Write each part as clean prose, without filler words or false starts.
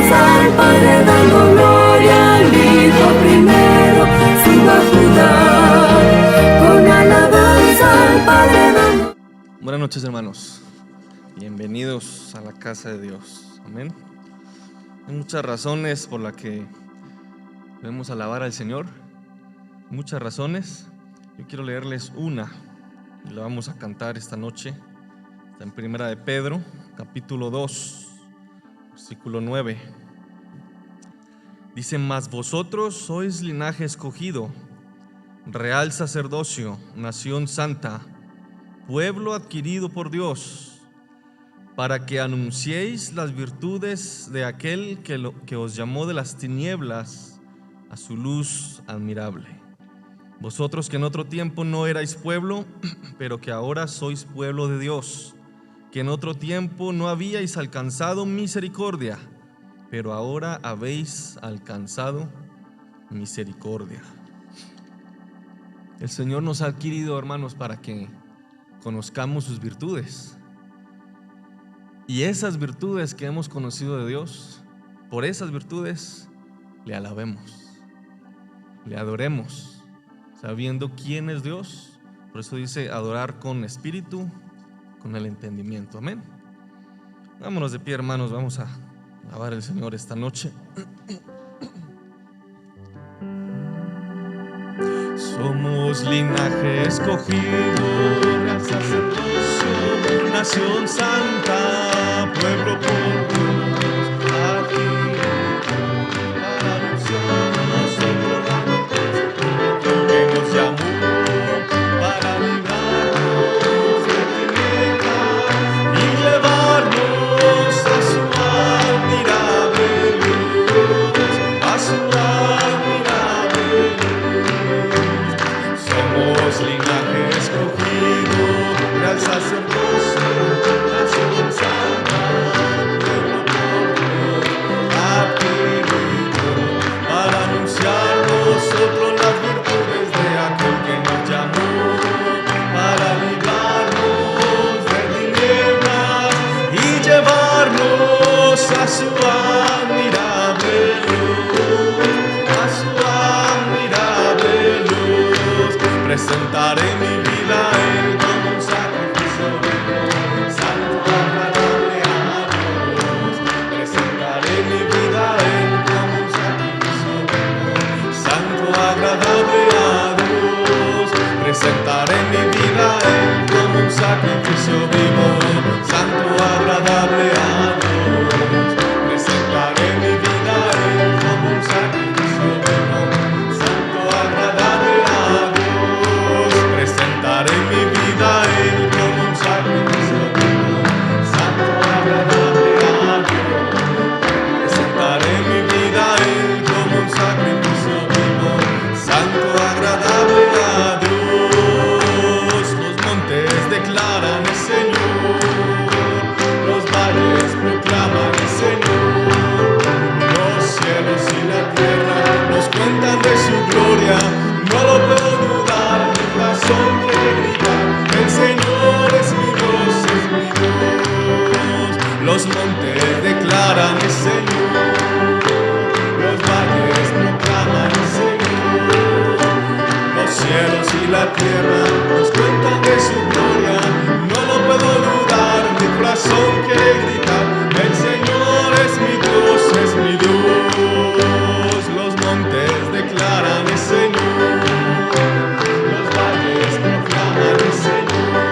alabanza al Padre dando gloria al Hijo primero, suba Judá. Con alabanza al Padre dando. Buenas noches, hermanos. Bienvenidos a la casa de Dios. Amén. Hay muchas razones por las que debemos alabar al Señor. Muchas razones. Yo quiero leerles una y la vamos a cantar esta noche. Está en Primera de Pedro, capítulo 2, versículo 9. Dice: mas vosotros sois linaje escogido, real sacerdocio, nación santa, pueblo adquirido por Dios, para que anunciéis las virtudes de aquel que os llamó de las tinieblas a su luz admirable. Vosotros que en otro tiempo no erais pueblo, pero que ahora sois pueblo de Dios, que en otro tiempo no habíais alcanzado misericordia, pero ahora habéis alcanzado misericordia. El Señor nos ha adquirido, hermanos, para que conozcamos sus virtudes. Y esas virtudes que hemos conocido de Dios, por esas virtudes le alabemos, le adoremos, sabiendo quién es Dios. Por eso dice adorar con espíritu, con el entendimiento. Amén. Vámonos de pie, hermanos, vamos a alabar al Señor esta noche. Somos linaje escogido, real sacerdocio, nación santa, pueblo por Dios, adquirido para anunciar nosotros la virtud que nos llamó para librarnos de tinieblas y llevarnos a su admirable luz, a su admirable luz. Somos linaje escogido, real sacerdocio, nación santa, pueblo por Dios, adquirido para anunciar nosotros las virtudes de aquel que nos llamó para librarnos de tinieblas y llevarnos a su admirable luz, a su admirable luz. Presentaré mi vida a Él como un sacrificio vivo, santo, agradable a Dios. Presentaré mi vida a Él como un sacrificio vivo, santo, agradable a Dios. Presentaré mi vida a Él como un sacrificio vivo, santo, agradable a Dios. Presentaré mi vida a Él como un sacrificio vivo, santo, agradable a Dios. Presentaré mi vida a Él como un sacrificio vivo, santo, agradable a Dios. Presentaré mi vida a Él como un sacrificio vivo, santo, agradable a Dios. Los montes declaran el Señor, los valles proclaman el Señor, los cielos y la tierra nos cuentan de su gloria. No lo puedo dudar, mi corazón quiere gritar: el Señor es mi Dios, es mi Dios. Los montes declaran el Señor, los valles proclaman el Señor, los cielos y la tierra nos cuentan de su gloria. No lo puedo dudar, mi corazón quiere gritar: el Señor es mi Dios, es mi Dios. Los montes declaran el Señor, los valles proclaman el Señor,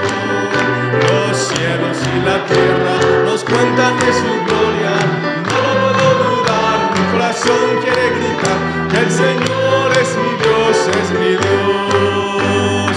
los cielos y la tierra nos cuentan de su gloria. No lo puedo dudar, mi corazón quiere gritar: el Señor es mi Dios, es mi Dios.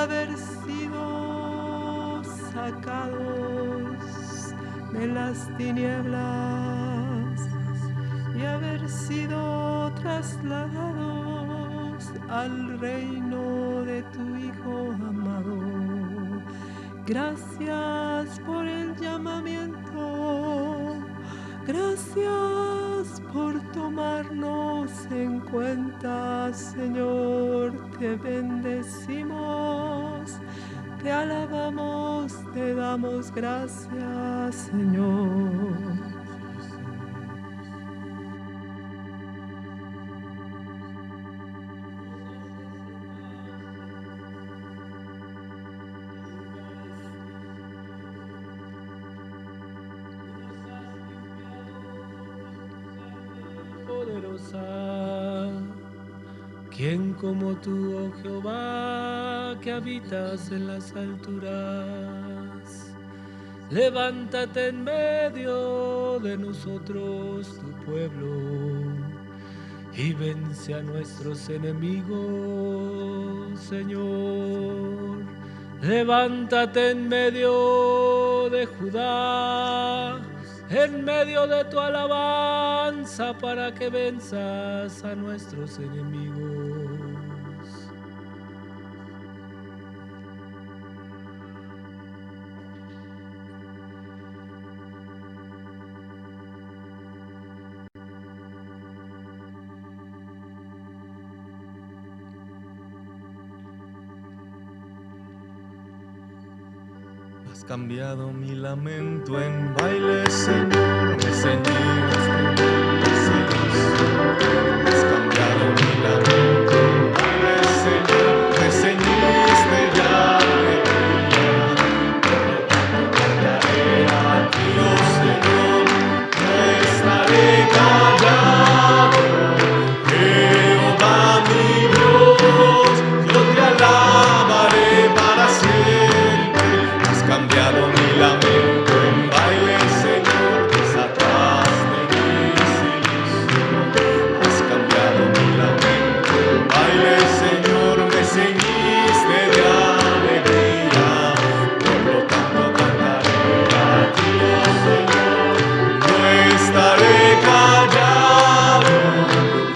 haber sido sacados de las tinieblas y haber sido trasladados al reino de tu Hijo amado. Gracias por el llamamiento, gracias por tomarnos en cuenta, Señor. Te bendecimos, te alabamos, te damos gracias, Señor. ¿Quién como tú, oh Jehová, que habitas en las alturas? Levántate en medio de nosotros, tu pueblo, y vence a nuestros enemigos, Señor. Levántate en medio de Judá, en medio de tu alabanza, para que venzas a nuestros enemigos. Has cambiado mi lamento en baile, Señor, me ceñiste has cambiado mi lamento en baile, Señor, me ceñiste ya alegría. Por lo tanto cantaré a ti, oh Señor, no estaré callado. Jehová mi Dios, yo te alabaré para siempre. Has cambiado mi lamento en baile, Señor, desataste mi silicio. Has cambiado mi lamento en baile, Señor, me ceñiste de alegría. Por lo tanto cantaré a ti, oh Señor, no estaré callado.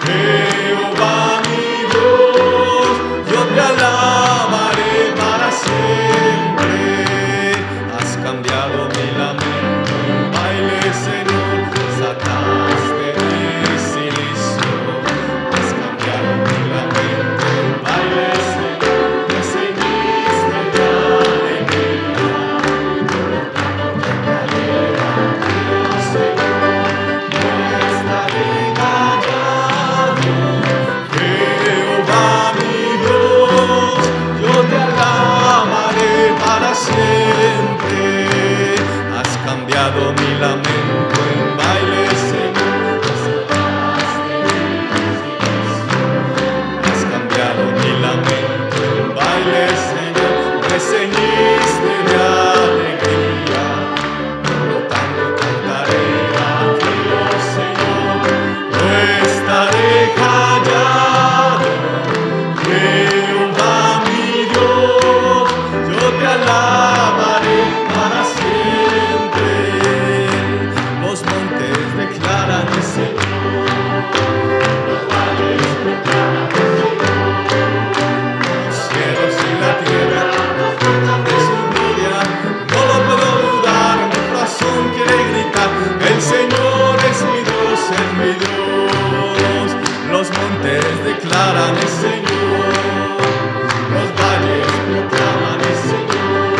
Jehová mi Dios, yo te alabaré para siempre. Has cambiado mi lamento en baile, Señor, desataste mi silicio. Has cambiado mi lamento en baile, Señor, me ceñiste de alegría. Por lo tanto cantaré a ti, oh Señor, no estaré callado. Jehová mi Dios, yo te alabaré para siempre. Has cambiado mi lamento en baile, Señor, desataste mi silicio. Has cambiado mi lamento en baile, Señor, me ceñiste de alegría. Por lo tanto cantaré a ti, oh Señor, no estaré callado. Jehová mi Dios, yo te alabaré para siempre. Los montes declaran el Señor, los valles proclaman el Señor. Los cielos y la tierra cuentan de su gloria. No lo puedo dudar, mi corazón quiere gritar: el Señor es mi Dios, es mi Dios. Los montes declaran el Señor, los valles proclaman el Señor.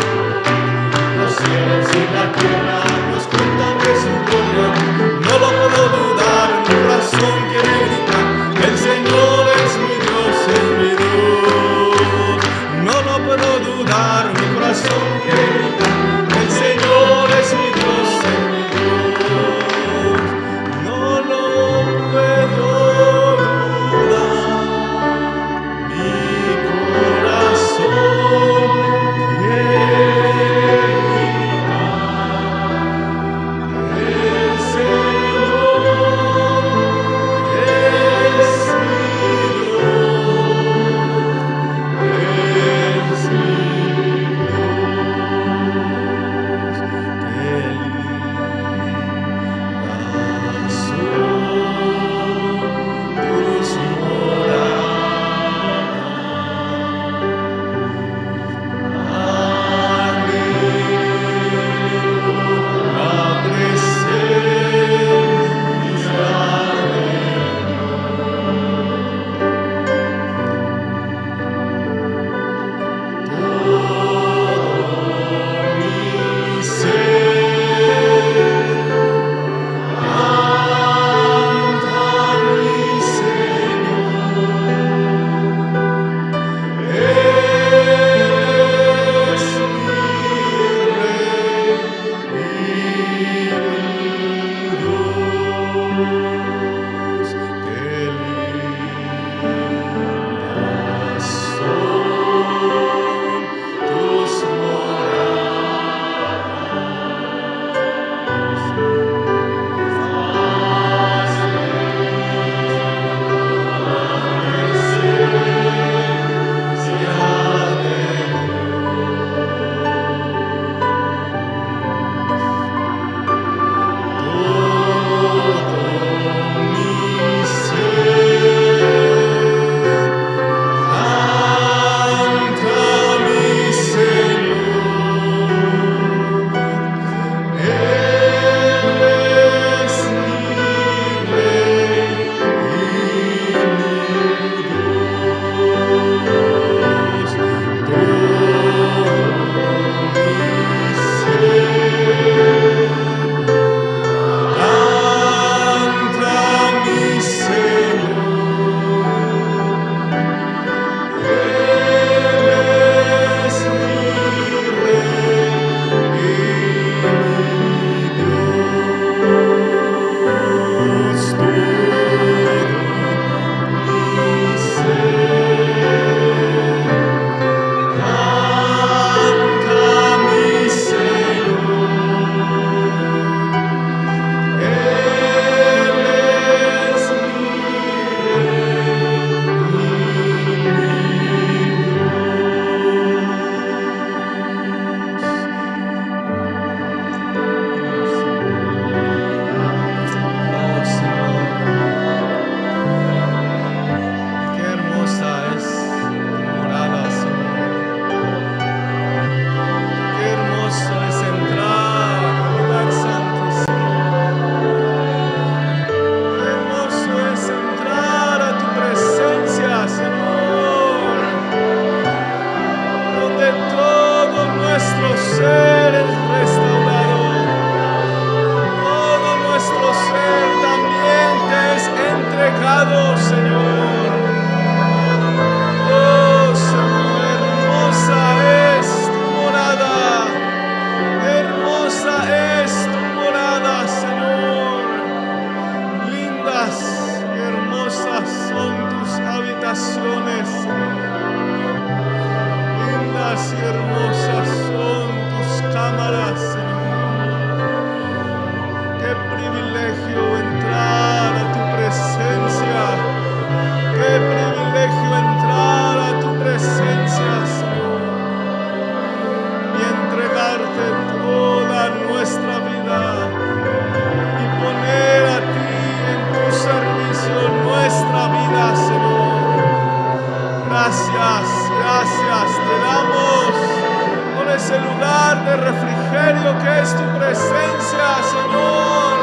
lugar de refrigerio que es tu presencia, Señor,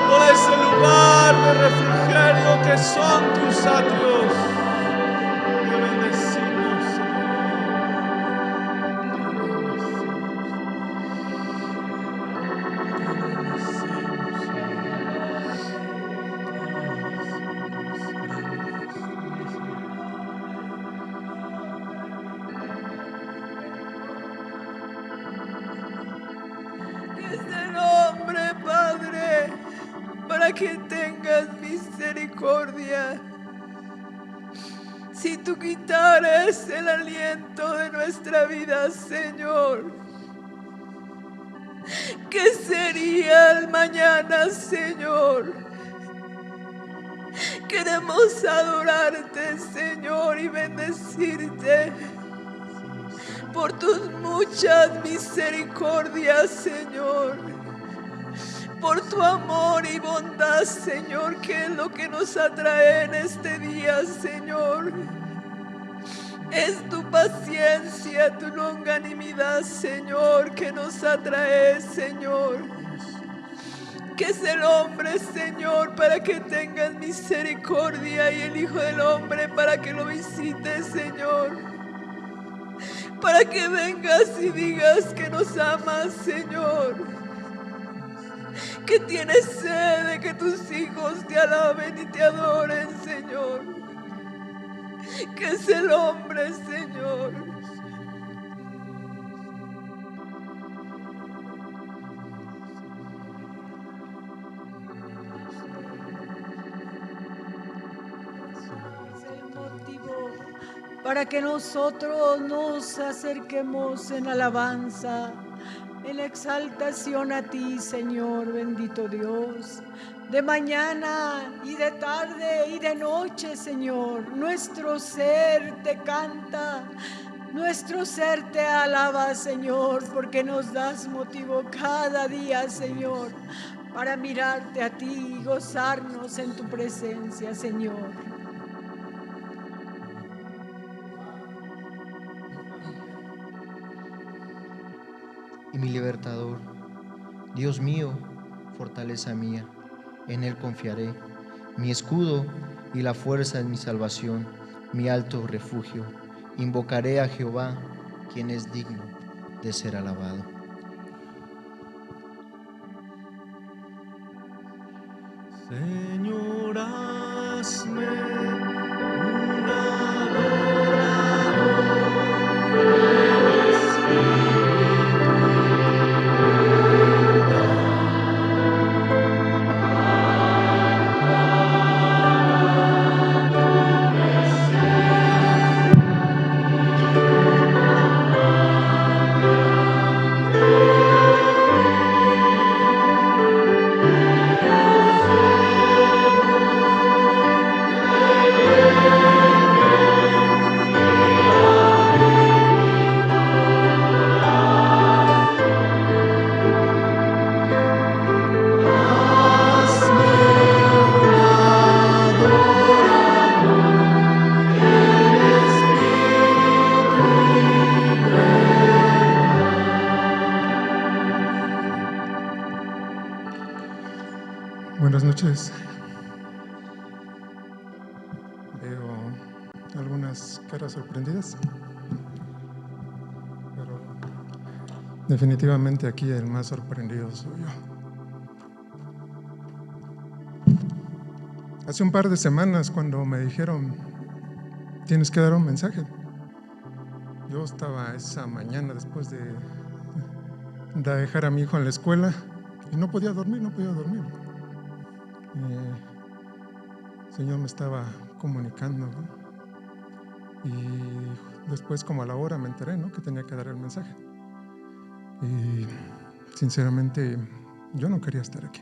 por ese lugar de refrigerio que son tus atrios. Te bendecimos, Es el hombre, Padre, para que tengas misericordia. Si tú quitares el aliento de nuestra vida, Señor, ¿qué sería el mañana, Señor? Queremos adorarte, Señor, y bendecirte por tus muchas misericordias, Señor, por tu amor y bondad, Señor, que es lo que nos atrae en este día, Señor. Es tu paciencia, tu longanimidad, Señor, que nos atrae, Señor. Que es el hombre, Señor, para que tengas misericordia, y el Hijo del Hombre para que lo visites, Señor. Para que vengas y digas que nos amas, Señor. Que tienes sed de que tus hijos te alaben y te adoren, Señor. Que es el hombre, Señor. Es el motivo para que nosotros nos acerquemos en alabanza, en exaltación a ti, Señor, bendito Dios. De mañana y de tarde y de noche, Señor, nuestro ser te canta, nuestro ser te alaba, Señor, porque nos das motivo cada día, Señor, para mirarte a ti y gozarnos en tu presencia, Señor. Y mi libertador, Dios mío, fortaleza mía, en Él confiaré, mi escudo y la fuerza es mi salvación, mi alto refugio. Invocaré a Jehová, quien es digno de ser alabado. Señor, hazme Buenas noches. Veo algunas caras sorprendidas, pero definitivamente aquí el más sorprendido soy yo. Hace un par de semanas, cuando me dijeron tienes que dar un mensaje, yo estaba esa mañana después de dejar a mi hijo en la escuela y no podía dormir. El Señor me estaba comunicando, ¿no? Y después, como a la hora, me enteré, ¿no?, que tenía que dar el mensaje. Y sinceramente yo no quería estar aquí,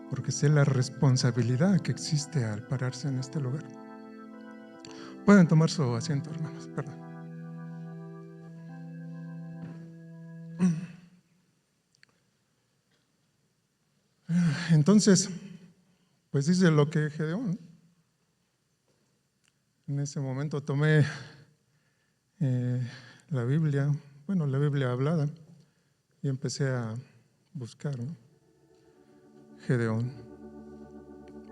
porque sé la responsabilidad que existe al pararse en este lugar. Pueden tomar su asiento, hermanos, perdón. Entonces, pues dice lo que Gedeón. En ese momento tomé la Biblia, la Biblia hablada, y empecé a buscar, ¿no? Gedeón.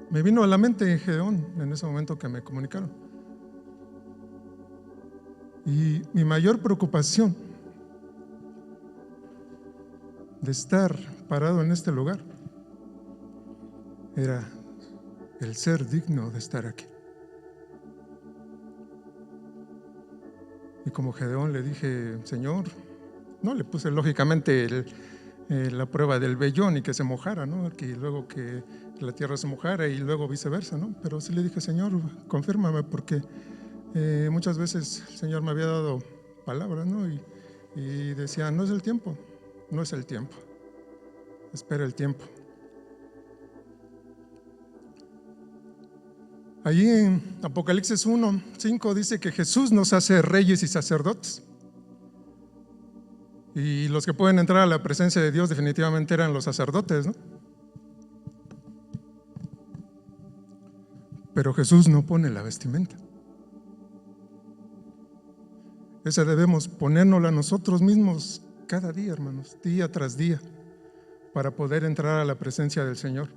Me vino a la mente Gedeón en ese momento que me comunicaron. Y mi mayor preocupación de estar parado en este lugar era el ser digno de estar aquí. Y como Gedeón le dije, Señor, no le puse lógicamente la prueba del vellón y que se mojara, ¿no? Que luego que la tierra se mojara y luego viceversa, ¿no? Pero sí le dije, Señor, confírmame, porque muchas veces el Señor me había dado palabras, ¿no? Y decía, no es el tiempo, no es el tiempo, espera el tiempo. Allí en Apocalipsis 1:5 dice que Jesús nos hace reyes y sacerdotes. Y los que pueden entrar a la presencia de Dios definitivamente eran los sacerdotes, ¿no? Pero Jesús no pone la vestimenta. Esa debemos ponérnosla nosotros mismos cada día, hermanos, día tras día, para poder entrar a la presencia del Señor.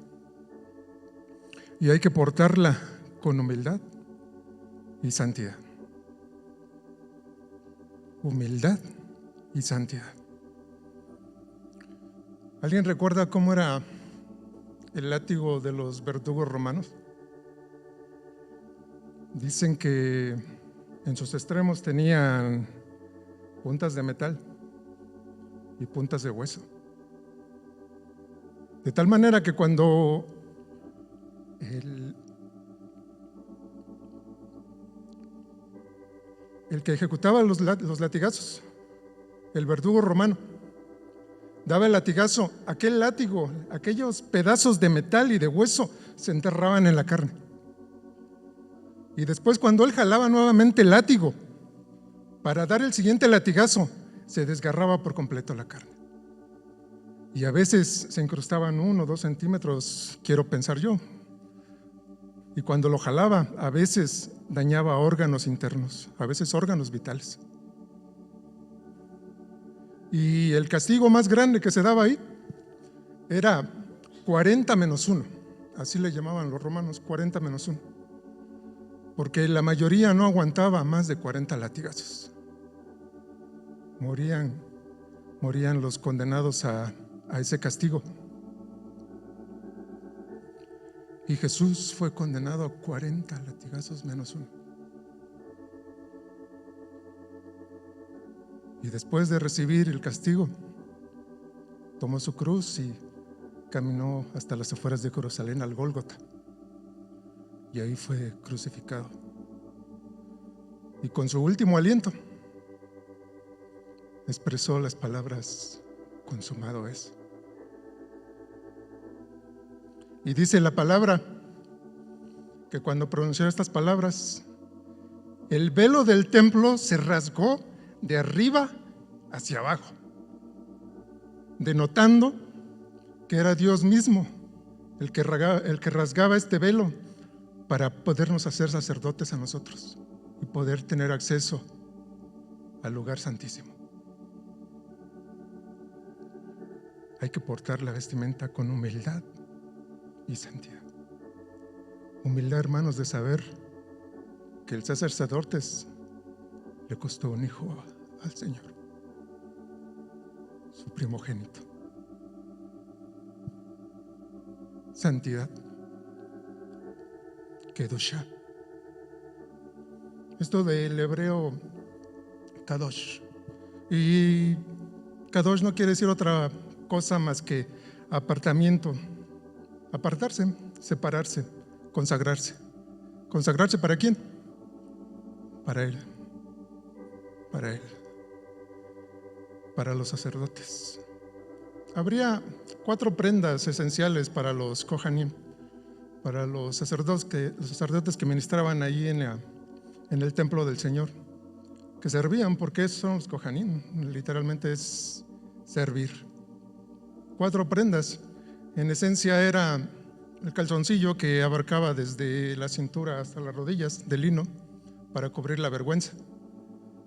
Y hay que portarla con humildad y santidad. Humildad y santidad. ¿Alguien recuerda cómo era el látigo de los verdugos romanos? Dicen que en sus extremos tenían puntas de metal y puntas de hueso. De tal manera que cuando el que ejecutaba los latigazos, el verdugo romano, daba el latigazo, aquel látigo, aquellos pedazos de metal y de hueso se enterraban en la carne. Y después, cuando él jalaba nuevamente el látigo para dar el siguiente latigazo, se desgarraba por completo la carne. Y a veces se incrustaban 1 o 2 centímetros, quiero pensar yo. Y cuando lo jalaba, a veces dañaba órganos internos, a veces órganos vitales. Y el castigo más grande que se daba ahí era 40-1, así le llamaban los romanos, 40-1, porque la mayoría no aguantaba más de 40 latigazos. Morían los condenados a ese castigo. Y Jesús fue condenado a 40 latigazos -1. Y después de recibir el castigo, tomó su cruz y caminó hasta las afueras de Jerusalén, al Gólgota. Y ahí fue crucificado. Y con su último aliento expresó las palabras: consumado es. Y dice la palabra que cuando pronunció estas palabras, el velo del templo se rasgó de arriba hacia abajo, denotando que era Dios mismo el que rasgaba este velo para podernos hacer sacerdotes a nosotros y poder tener acceso al lugar santísimo. Hay que portar la vestimenta con humildad y santidad. Humildad, hermanos, de saber que el ser sacerdotes le costó un hijo al Señor, su primogénito. Santidad, Kedushá. Esto del hebreo Kadosh. Y Kadosh no quiere decir otra cosa más que apartamiento. Apartarse, separarse, consagrarse. ¿Consagrarse para quién? Para Él. Para Él. Para los sacerdotes. Habría 4 prendas esenciales para los Kohanim, para los sacerdotes que ministraban ahí en el templo del Señor, que servían, porque esos son los Kohanim, literalmente es servir. 4 prendas. En esencia era el calzoncillo que abarcaba desde la cintura hasta las rodillas, de lino, para cubrir la vergüenza.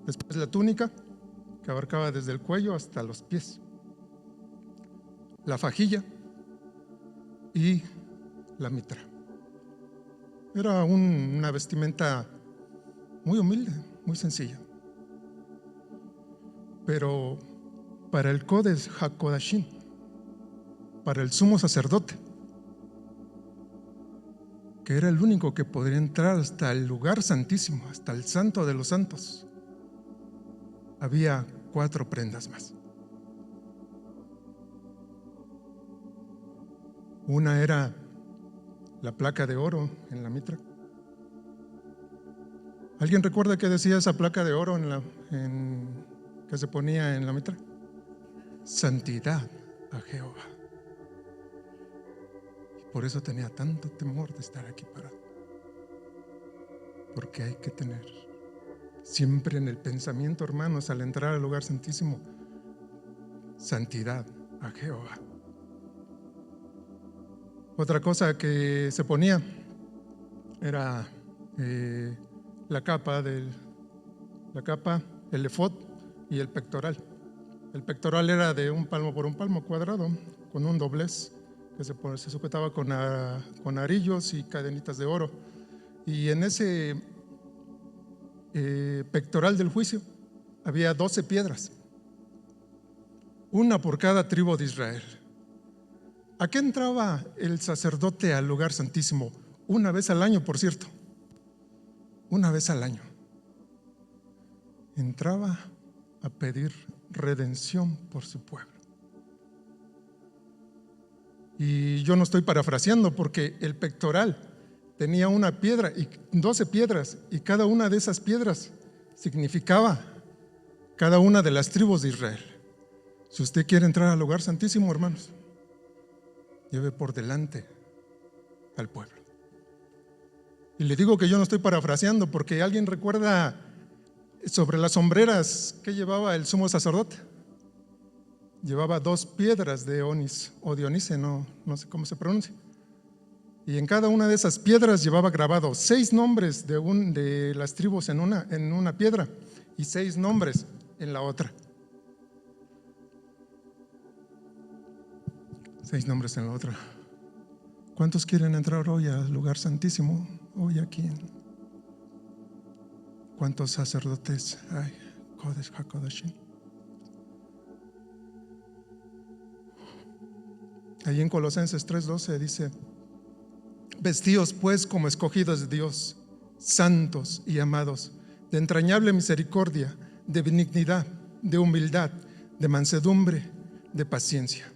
Después la túnica, que abarcaba desde el cuello hasta los pies, la fajilla y la mitra. Era una vestimenta muy humilde, muy sencilla. Pero para el Kodesh HaKodashim, para el sumo sacerdote, que era el único que podría entrar hasta el lugar santísimo, hasta el santo de los santos, había 4 prendas más. Una era la placa de oro en la mitra. ¿Alguien recuerda qué decía esa placa de oro que se ponía en la mitra? Santidad a Jehová. Y por eso tenía tanto temor de estar aquí parado. Porque hay que tener siempre en el pensamiento, hermanos, al entrar al lugar santísimo, santidad a Jehová. Otra cosa que se ponía era la capa, el efod y el pectoral. El pectoral era de 1 palmo por 1 palmo cuadrado, con un doblez que se sujetaba con arillos y cadenitas de oro. Y en ese pectoral del juicio había 12 piedras, una por cada tribu de Israel. ¿A qué entraba el sacerdote al lugar santísimo? Una vez al año, por cierto. Una vez al año. Entraba a pedir redención por su pueblo. Y yo no estoy parafraseando, porque el pectoral tenía una piedra y 12 piedras, y cada una de esas piedras significaba cada una de las tribus de Israel. Si usted quiere entrar al lugar santísimo, hermanos, lleve por delante al pueblo. Y le digo que yo no estoy parafraseando, porque alguien recuerda sobre las sombreras que llevaba el sumo sacerdote. Llevaba 2 piedras de onis o dionice, no sé cómo se pronuncia. Y en cada una de esas piedras llevaba grabado 6 nombres de las tribus en una piedra y 6 nombres en la otra. 6 nombres en la otra. ¿Cuántos quieren entrar hoy al lugar santísimo? Hoy aquí. ¿Cuántos sacerdotes hay? Kodesh HaKodashim. Ahí en Colosenses 3:12 dice: vestíos pues como escogidos de Dios, santos y amados, de entrañable misericordia, de benignidad, de humildad, de mansedumbre, de paciencia.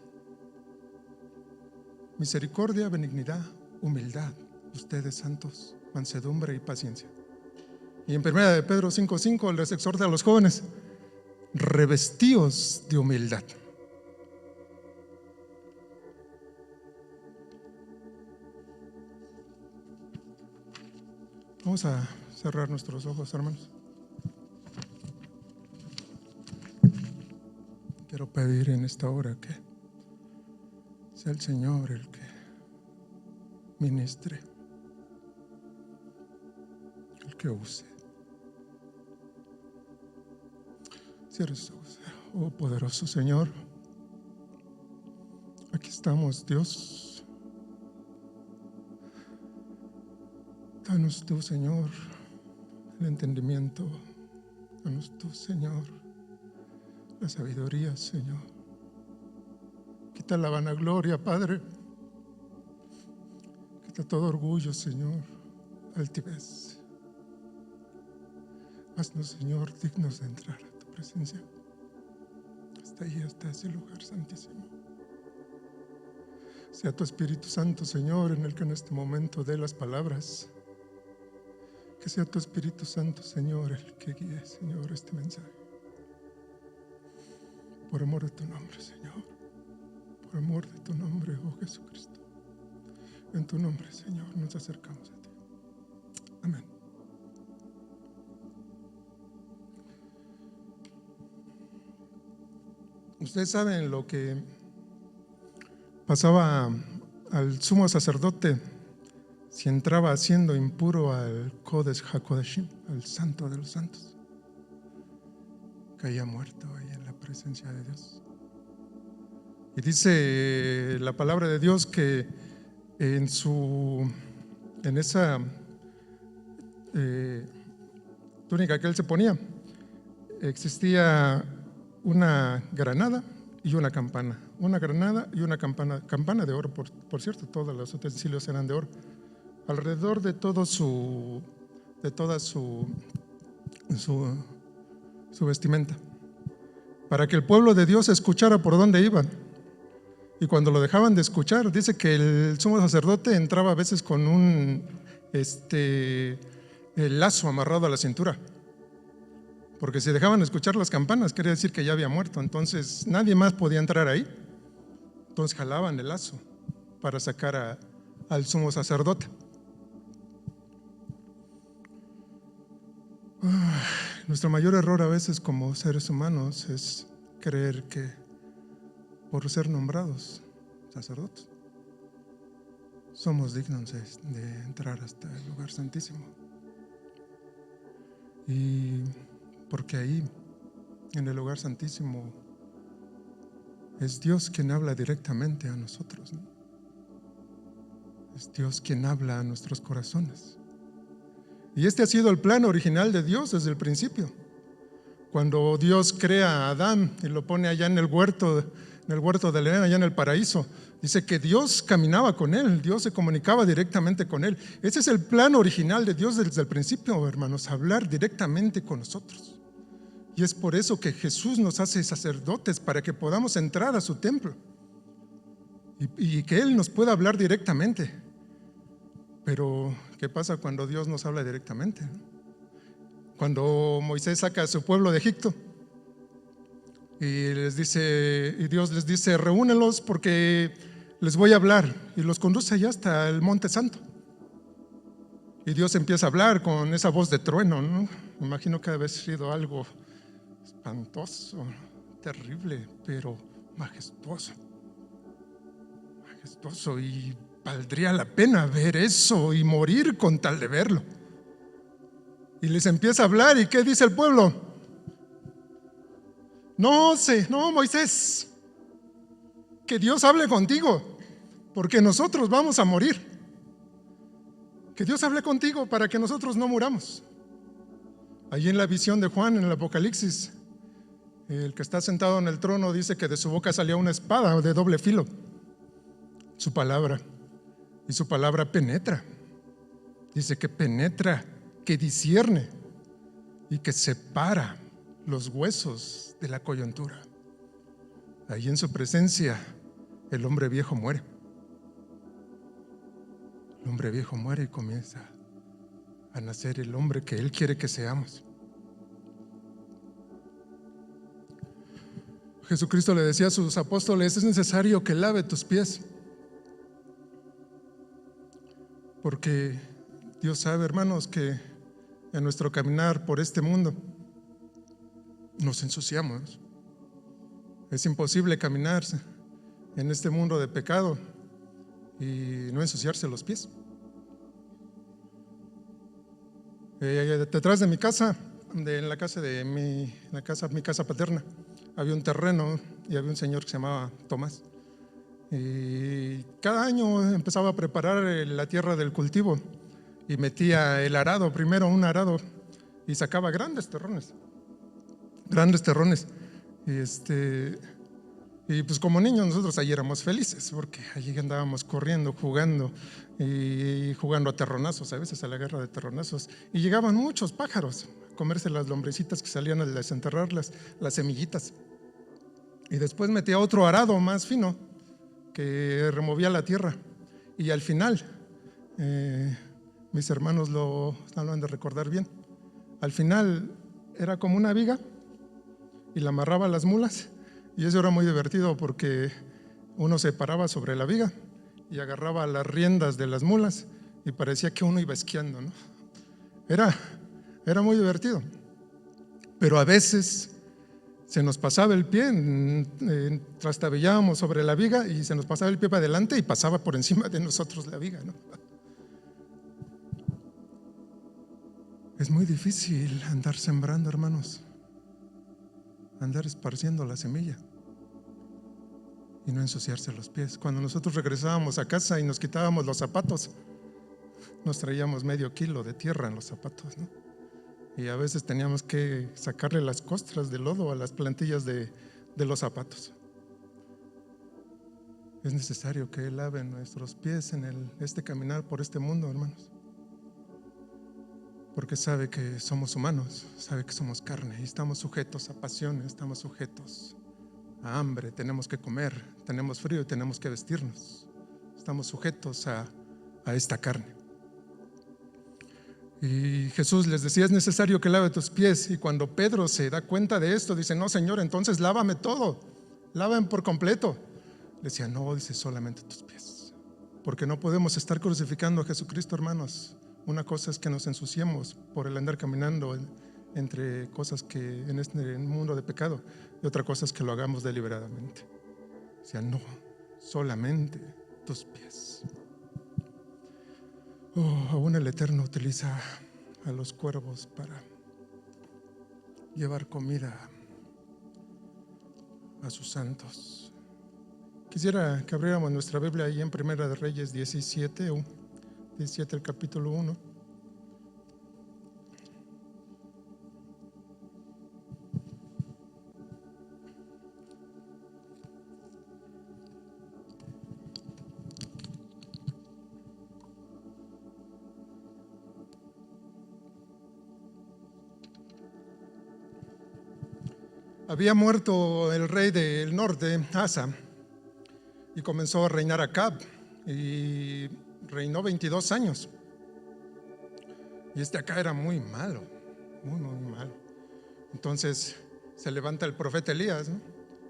Misericordia, benignidad, humildad, ustedes santos, mansedumbre y paciencia. Y en 1 de Pedro 5:5 les exhorta a los jóvenes: revestíos de humildad. Vamos a cerrar nuestros ojos, hermanos. Quiero pedir en esta hora que sea el Señor el que ministre, el que use. Cierre sus ojos. Oh poderoso Señor, aquí estamos, Dios. Danos tú, Señor, el entendimiento. Danos tú, Señor, la sabiduría, Señor. Quita la vanagloria, Padre. Quita todo orgullo, Señor, altivez. Haznos, Señor, dignos de entrar a tu presencia. Hasta ahí, hasta ese lugar santísimo. Sea tu Espíritu Santo, Señor, en el que en este momento dé las palabras. Que sea tu Espíritu Santo, Señor, el que guíe, Señor, este mensaje. Por amor de tu nombre, Señor. Por amor de tu nombre, oh Jesucristo. En tu nombre, Señor, nos acercamos a ti. Amén. Ustedes saben lo que pasaba al sumo sacerdote si entraba siendo impuro al Kodesh HaKodashim, al santo de los santos. caía muerto ahí en la presencia de Dios. Y dice la palabra de Dios que en esa túnica que él se ponía, existía una granada y una campana. Una granada y una campana de oro, por cierto, todos los utensilios eran de oro. Alrededor de toda su vestimenta, para que el pueblo de Dios escuchara por dónde iban. Y cuando lo dejaban de escuchar, dice que el sumo sacerdote entraba a veces con un el lazo amarrado a la cintura, porque si dejaban de escuchar las campanas, quería decir que ya había muerto. Entonces nadie más podía entrar ahí. Entonces jalaban el lazo para sacar al sumo sacerdote. Nuestro mayor error a veces como seres humanos es creer que por ser nombrados sacerdotes somos dignos de entrar hasta el lugar santísimo. Y porque ahí, en el lugar santísimo, es Dios quien habla directamente a nosotros, ¿no? Es Dios quien habla a nuestros corazones. Y este ha sido el plan original de Dios desde el principio. Cuando Dios crea a Adán y lo pone allá en el huerto del Edén, allá en el paraíso, dice que Dios caminaba con él, Dios se comunicaba directamente con él. Ese es el plan original de Dios desde el principio, hermanos, hablar directamente con nosotros. Y es por eso que Jesús nos hace sacerdotes, para que podamos entrar a su templo y que Él nos pueda hablar directamente. Pero, ¿qué pasa cuando Dios nos habla directamente? Cuando Moisés saca a su pueblo de Egipto y Dios les dice: reúnenlos porque les voy a hablar, y los conduce allá hasta el Monte Santo. Y Dios empieza a hablar con esa voz de trueno, ¿no? Me imagino que debe haber sido algo espantoso, terrible, pero majestuoso, y valdría la pena ver eso y morir con tal de verlo. Y les empieza a hablar, ¿y qué dice el pueblo? No, Moisés, que Dios hable contigo, porque nosotros vamos a morir. Que Dios hable contigo para que nosotros no muramos. Allí en la visión de Juan, en el Apocalipsis, el que está sentado en el trono dice que de su boca salía una espada de doble filo, su palabra, y su palabra penetra. Dice que penetra, que discierne y que separa los huesos de la coyuntura. Allí en su presencia el hombre viejo muere. El hombre viejo muere y comienza a nacer el hombre que Él quiere que seamos. Jesucristo le decía a sus apóstoles: es necesario que lave tus pies, porque Dios sabe, hermanos, que en nuestro caminar por este mundo nos ensuciamos. Es imposible caminar en este mundo de pecado y no ensuciarse los pies. Detrás de mi casa, en la casa mi casa paterna, había un terreno y había un señor que se llamaba Tomás. Y cada año empezaba a preparar la tierra del cultivo y metía el arado, primero un arado, y sacaba grandes terrones. Y pues como niños nosotros allí éramos felices, porque allí andábamos corriendo, jugando a terronazos, a veces a la guerra de terronazos, y llegaban muchos pájaros a comerse las lombrecitas que salían al desenterrar las semillitas. Y después metía otro arado más fino que removía la tierra, y al final, mis hermanos lo han de recordar bien, al final era como una viga y la amarraba a las mulas. Y eso era muy divertido, porque uno se paraba sobre la viga y agarraba las riendas de las mulas y parecía que uno iba esquiando, ¿no? Era muy divertido. Pero a veces se nos pasaba el pie, trastabillábamos sobre la viga y se nos pasaba el pie para adelante y pasaba por encima de nosotros la viga, ¿no? Es muy difícil andar sembrando, hermanos. andar esparciendo la semilla y no ensuciarse los pies. Cuando nosotros regresábamos a casa y nos quitábamos los zapatos, nos traíamos medio kilo de tierra en los zapatos, ¿no? Y a veces teníamos que sacarle las costras de lodo a las plantillas de los zapatos. Es necesario que Él lave nuestros pies en este caminar por este mundo, hermanos, porque sabe que somos humanos, sabe que somos carne y estamos sujetos a pasiones, estamos sujetos a hambre, tenemos que comer, tenemos frío y tenemos que vestirnos, estamos sujetos a esta carne. Y Jesús les decía: es necesario que lave tus pies. Y cuando Pedro se da cuenta de esto, dice: no, Señor, entonces lávame todo, lávame por completo. Le decía: no, dice, solamente tus pies, porque no podemos estar crucificando a Jesucristo, hermanos. Una cosa es que nos ensuciemos por el andar caminando entre cosas que en este mundo de pecado, y otra cosa es que lo hagamos deliberadamente. Decía: no, solamente tus pies. Aún el Eterno utiliza a los cuervos para llevar comida a sus santos. Quisiera que abriéramos nuestra Biblia ahí en Primera de Reyes 17, el capítulo 1. Había muerto el rey del norte, Asa, y comenzó a reinar Acab, y reinó 22 años. Y acá era muy malo, muy malo. Entonces se levanta el profeta Elías, ¿no?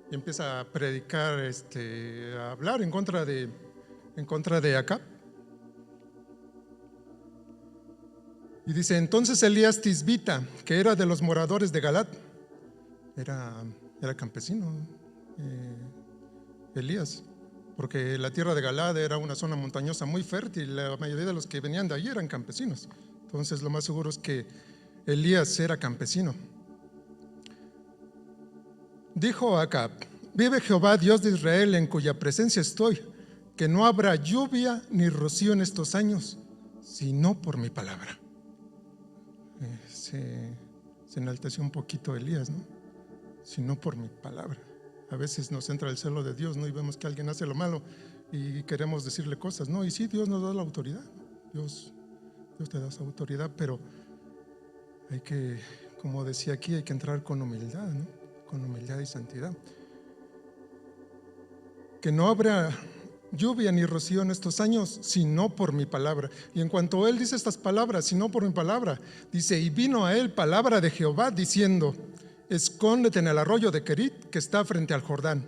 Y empieza a predicar, a hablar en contra de Acab. Y dice: entonces Elías Tisbita, que era de los moradores de Galat, era campesino, Elías, porque la tierra de Galad era una zona montañosa muy fértil. La mayoría de los que venían de allí eran campesinos. Entonces lo más seguro es que Elías era campesino. Dijo Acab: vive Jehová, Dios de Israel, en cuya presencia estoy, que no habrá lluvia ni rocío en estos años, sino por mi palabra. Se enalteció un poquito Elías, ¿no? Sino por mi palabra. A veces nos entra el celo de Dios, ¿no? Y vemos que alguien hace lo malo y queremos decirle cosas, ¿no? Y sí, Dios nos da la autoridad, Dios te da esa autoridad, pero hay que, como decía aquí, hay que entrar con humildad, ¿no? Con humildad y santidad. Que no habrá lluvia ni rocío en estos años, sino por mi palabra. Y en cuanto él dice estas palabras, sino por mi palabra, dice: y vino a él palabra de Jehová diciendo: escóndete en el arroyo de Querit, que está frente al Jordán.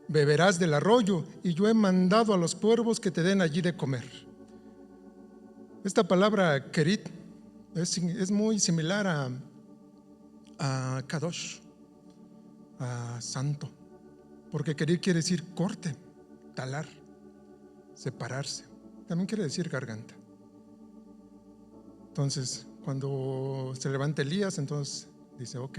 Beberás del arroyo, y yo he mandado a los cuervos que te den allí de comer. Esta palabra Querit es muy similar a Kadosh, a santo, porque Querit quiere decir corte, talar, separarse. También quiere decir garganta. Entonces, cuando se levanta Elías, entonces dice: ok,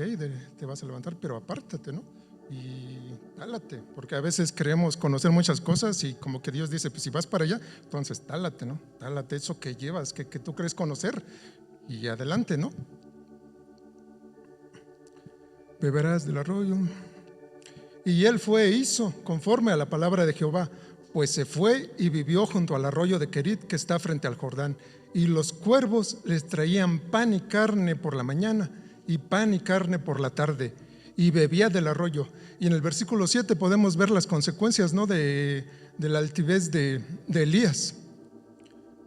te vas a levantar, pero apártate, ¿no? Y tálate, porque a veces creemos conocer muchas cosas y como que Dios dice: pues si vas para allá, entonces tálate, ¿no? Tálate eso que llevas, que tú crees conocer, y adelante, ¿no? Beberás del arroyo. Y él fue e hizo conforme a la palabra de Jehová, pues se fue y vivió junto al arroyo de Querit, que está frente al Jordán. Y los cuervos les traían pan y carne por la mañana, y pan y carne por la tarde, y bebía del arroyo. Y en el versículo 7 podemos ver las consecuencias, ¿no? de la altivez de Elías.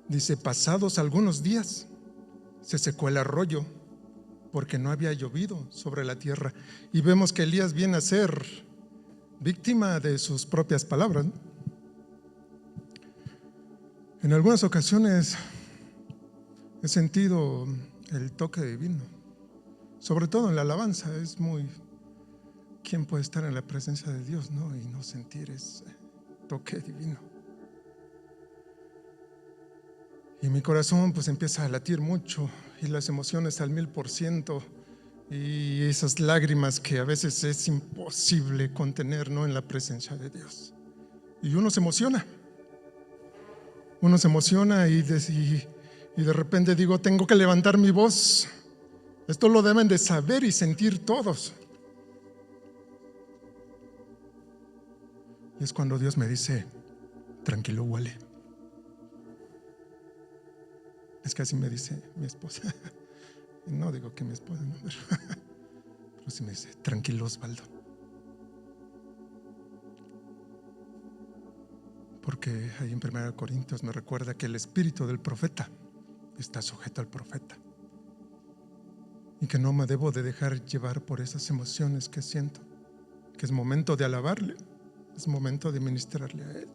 Dice: pasados algunos días se secó el arroyo, porque no había llovido sobre la tierra. Y vemos que Elías viene a ser víctima de sus propias palabras, ¿no? En algunas ocasiones he sentido el toque divino, sobre todo en la alabanza. Es muy... ¿Quién puede estar en la presencia de Dios, no? Y no sentir ese toque divino? Y mi corazón pues empieza a latir mucho, y las emociones al 1000%, y esas lágrimas que a veces es imposible contener, ¿no?, en la presencia de Dios. Y uno se emociona. Y de repente digo, tengo que levantar mi voz. Esto lo deben de saber y sentir todos. Y es cuando Dios me dice, tranquilo, Wally. Es que así me dice mi esposa. No digo que mi esposa, no, pero sí me dice, tranquilo, Osvaldo. Porque ahí en 1 Corintios me recuerda que el espíritu del profeta está sujeto al profeta. Y que no me debo de dejar llevar por esas emociones que siento. Que es momento de alabarle, es momento de ministrarle a Él.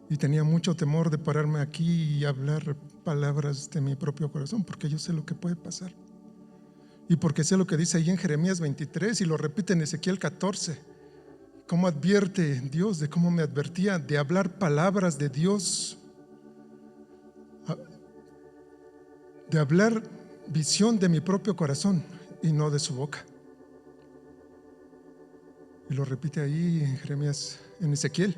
Y tenía mucho temor de pararme aquí y hablar palabras de mi propio corazón, porque yo sé lo que puede pasar. Y porque sé lo que dice ahí en Jeremías 23 y lo repite en Ezequiel 14. Cómo advierte Dios, de cómo me advertía de hablar palabras de Dios, de hablar visión de mi propio corazón y no de su boca. Y lo repite ahí en Jeremías, en Ezequiel,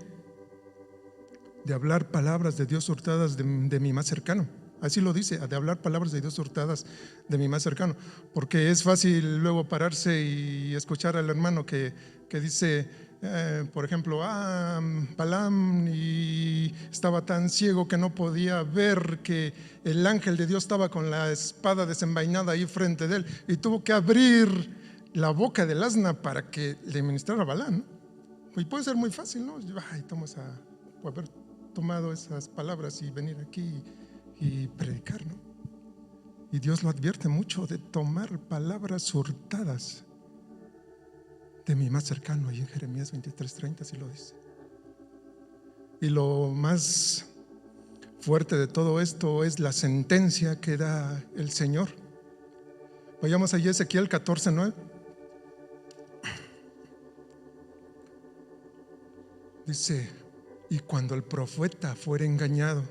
de hablar palabras de Dios hurtadas de mi más cercano. Así lo dice, de hablar palabras de Dios hurtadas de mi más cercano. Porque es fácil luego pararse y escuchar al hermano que dice, por ejemplo, Balaam y estaba tan ciego que no podía ver que el ángel de Dios estaba con la espada desenvainada ahí frente de él y tuvo que abrir la boca del asna para que le ministrara a Balaam, ¿no? Y puede ser muy fácil, ¿no? Vamos a haber tomado esas palabras y venir aquí y predicar, ¿no? Y Dios lo advierte mucho de tomar palabras hurtadas de mi más cercano, y en Jeremías 23:30 así lo dice. Y lo más fuerte de todo esto es la sentencia que da el Señor. Vayamos allí a Ezequiel 14:9. Dice, y cuando el profeta fuere engañado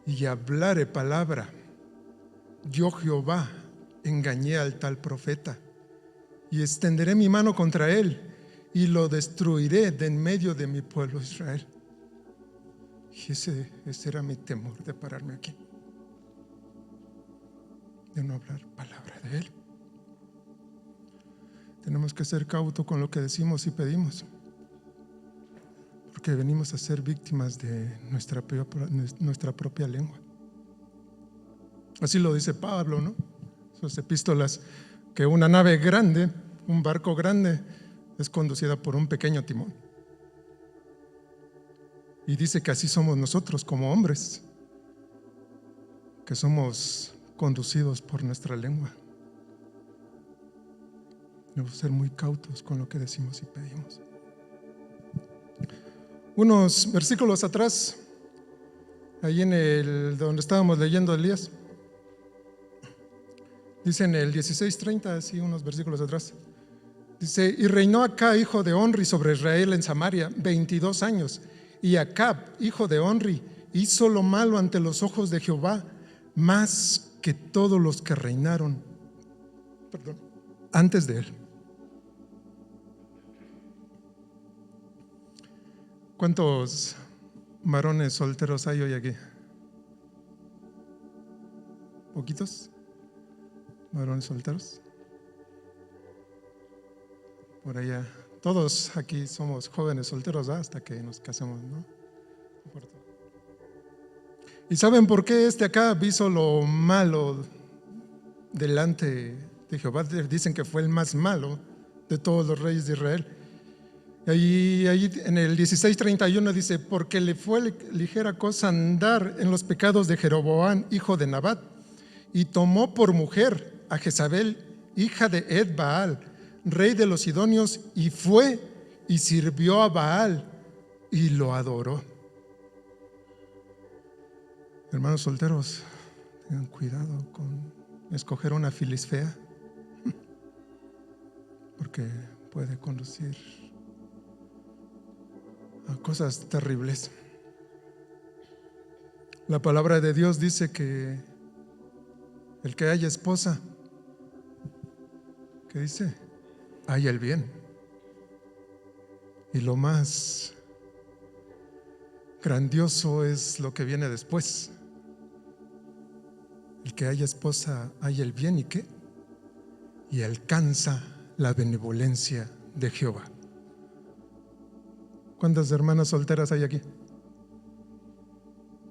y hablare palabra, yo Jehová engañé al tal profeta y extenderé mi mano contra él y lo destruiré de en medio de mi pueblo Israel. Y ese era mi temor de pararme aquí, de no hablar palabra de él. Tenemos que ser cautos con lo que decimos y pedimos, porque venimos a ser víctimas de nuestra propia lengua. Así lo dice Pablo, ¿no? Sus epístolas, que una nave grande, un barco grande, es conducida por un pequeño timón. Y dice que así somos nosotros como hombres, que somos conducidos por nuestra lengua. Debemos ser muy cautos con lo que decimos y pedimos. Unos versículos atrás, ahí donde estábamos leyendo Elías, dice en el 16:30, así unos versículos atrás, dice, y reinó Acab, hijo de Onri, sobre Israel en Samaria 22 años, y Acab, hijo de Onri, hizo lo malo ante los ojos de Jehová, más que todos los que reinaron antes de él. ¿Cuántos varones solteros hay hoy aquí? ¿Poquitos? ¿Varones solteros? Por allá. Todos aquí somos jóvenes solteros, ¿verdad? Hasta que nos casemos, ¿no? ¿Y saben por qué Acab hizo lo malo delante de Jehová? Dicen que fue el más malo de todos los reyes de Israel. Y ahí en el 16:31 dice, porque le fue ligera cosa andar en los pecados de Jeroboam, hijo de Nabat, y tomó por mujer a Jezabel, hija de Ed-Baal, rey de los sidonios, y fue y sirvió a Baal y lo adoró. Hermanos solteros, tengan cuidado con escoger una filisfea, porque puede conducir a cosas terribles. La palabra de Dios dice que el que haya esposa ¿Qué dice? Hay el bien. Y lo más grandioso es lo que viene después. El que haya esposa, haya el bien, ¿y qué? Y alcanza la benevolencia de Jehová. ¿Cuántas hermanas solteras hay aquí?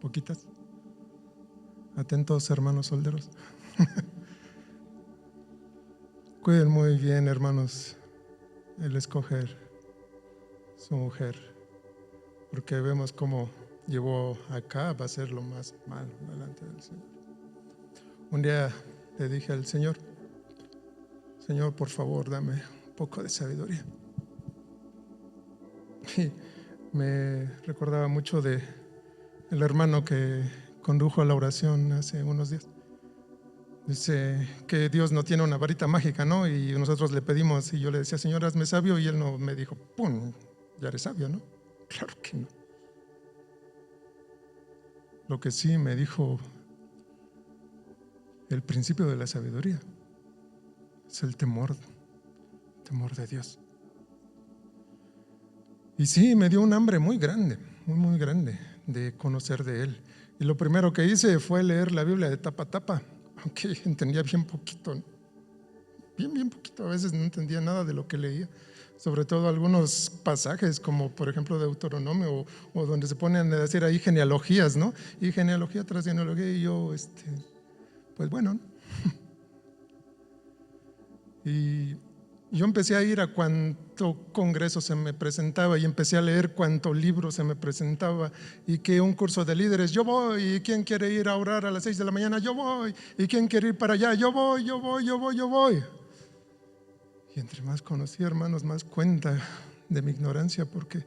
¿Poquitas? Atentos, hermanos solteros. Cuiden muy bien, hermanos, el escoger su mujer, porque vemos cómo llevó acá, va a ser lo más malo delante del Señor. Un día le dije al Señor: Señor, por favor, dame un poco de sabiduría. Y me recordaba mucho de el hermano que condujo a la oración hace unos días. Dice que Dios no tiene una varita mágica, ¿no? Y nosotros le pedimos, y yo le decía: Señor, hazme sabio, y él no me dijo: ¡pum! Ya eres sabio, ¿no? Claro que no. Lo que sí me dijo, el principio de la sabiduría es el temor de Dios. Y sí, me dio un hambre muy grande, muy grande de conocer de Él. Y lo primero que hice fue leer la Biblia de tapa a tapa, aunque entendía bien poquito, ¿no? Bien poquito, a veces no entendía nada de lo que leía, sobre todo algunos pasajes como por ejemplo Deuteronomio o donde se ponen a decir ahí genealogías, ¿no? Y genealogía tras genealogía, y yo, pues bueno, ¿no? Y yo empecé a ir a cuanto congreso se me presentaba y empecé a leer cuanto libro se me presentaba, y que un curso de líderes, yo voy, y quién quiere ir a orar a las 6 de la mañana, yo voy, y quién quiere ir para allá, yo voy. Y entre más conocí, hermanos, más cuenta de mi ignorancia, porque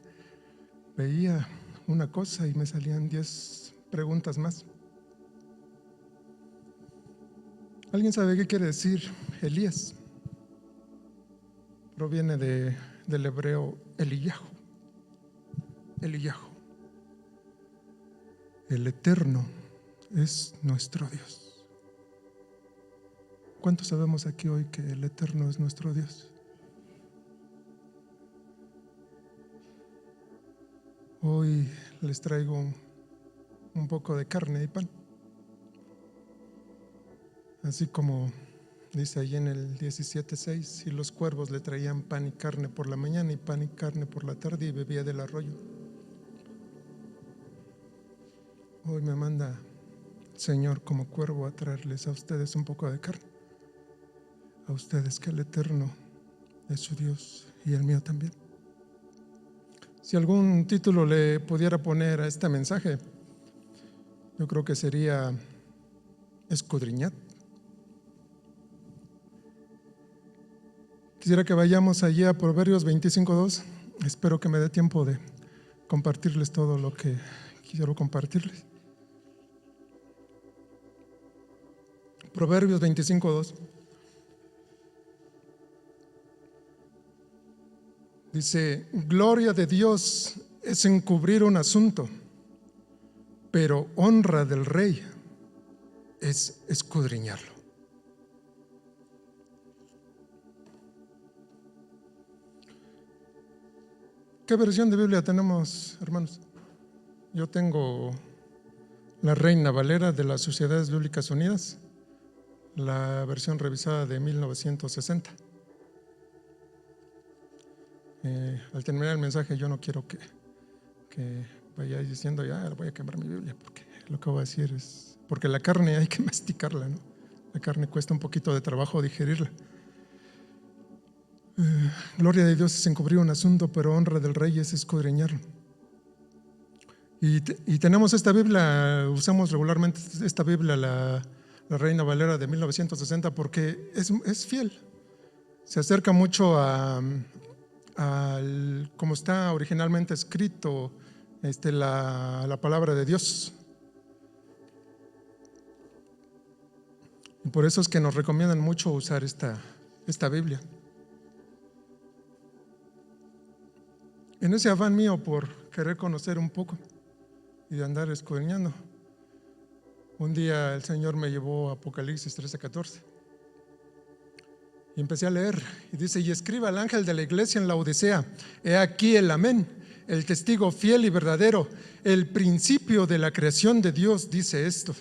veía una cosa y me salían 10 preguntas más. ¿Alguien sabe qué quiere decir Elías? Proviene del hebreo Eliyahu. El Eterno es nuestro Dios. ¿Cuántos sabemos aquí hoy que el Eterno es nuestro Dios? Hoy les traigo un poco de carne y pan. Así como dice ahí en el 17:6, y los cuervos le traían pan y carne por la mañana y pan y carne por la tarde, y bebía del arroyo. Hoy me manda el Señor como cuervo a traerles a ustedes un poco de carne. A ustedes, que el Eterno es su Dios y el mío también. Si algún título le pudiera poner a este mensaje, yo creo que sería escudriñad. Quisiera que vayamos allí a Proverbios 25:2. Espero que me dé tiempo de compartirles todo lo que quiero compartirles. Proverbios 25:2. Dice: gloria de Dios es encubrir un asunto, pero honra del rey es escudriñarlo. ¿Qué versión de Biblia tenemos, hermanos? Yo tengo la Reina Valera de las Sociedades Bíblicas Unidas, la versión revisada de 1960. Al terminar el mensaje, yo no quiero que vayáis diciendo: ya voy a quemar mi Biblia, porque lo que voy a decir es, porque la carne hay que masticarla, ¿no? La carne cuesta un poquito de trabajo digerirla. Gloria de Dios es encubrir un asunto, pero honra del rey es escudriñarlo. Y tenemos esta Biblia, usamos regularmente esta Biblia, la Reina Valera de 1960, porque es fiel. Se acerca mucho a como está originalmente escrito la palabra de Dios. Y por eso es que nos recomiendan mucho usar esta Biblia. En ese afán mío por querer conocer un poco y de andar escudriñando, un día el Señor me llevó a Apocalipsis 13:14. Y empecé a leer y dice: y escribe al ángel de la iglesia en la Odisea: he aquí el amén, el testigo fiel y verdadero, el principio de la creación de Dios, dice esto.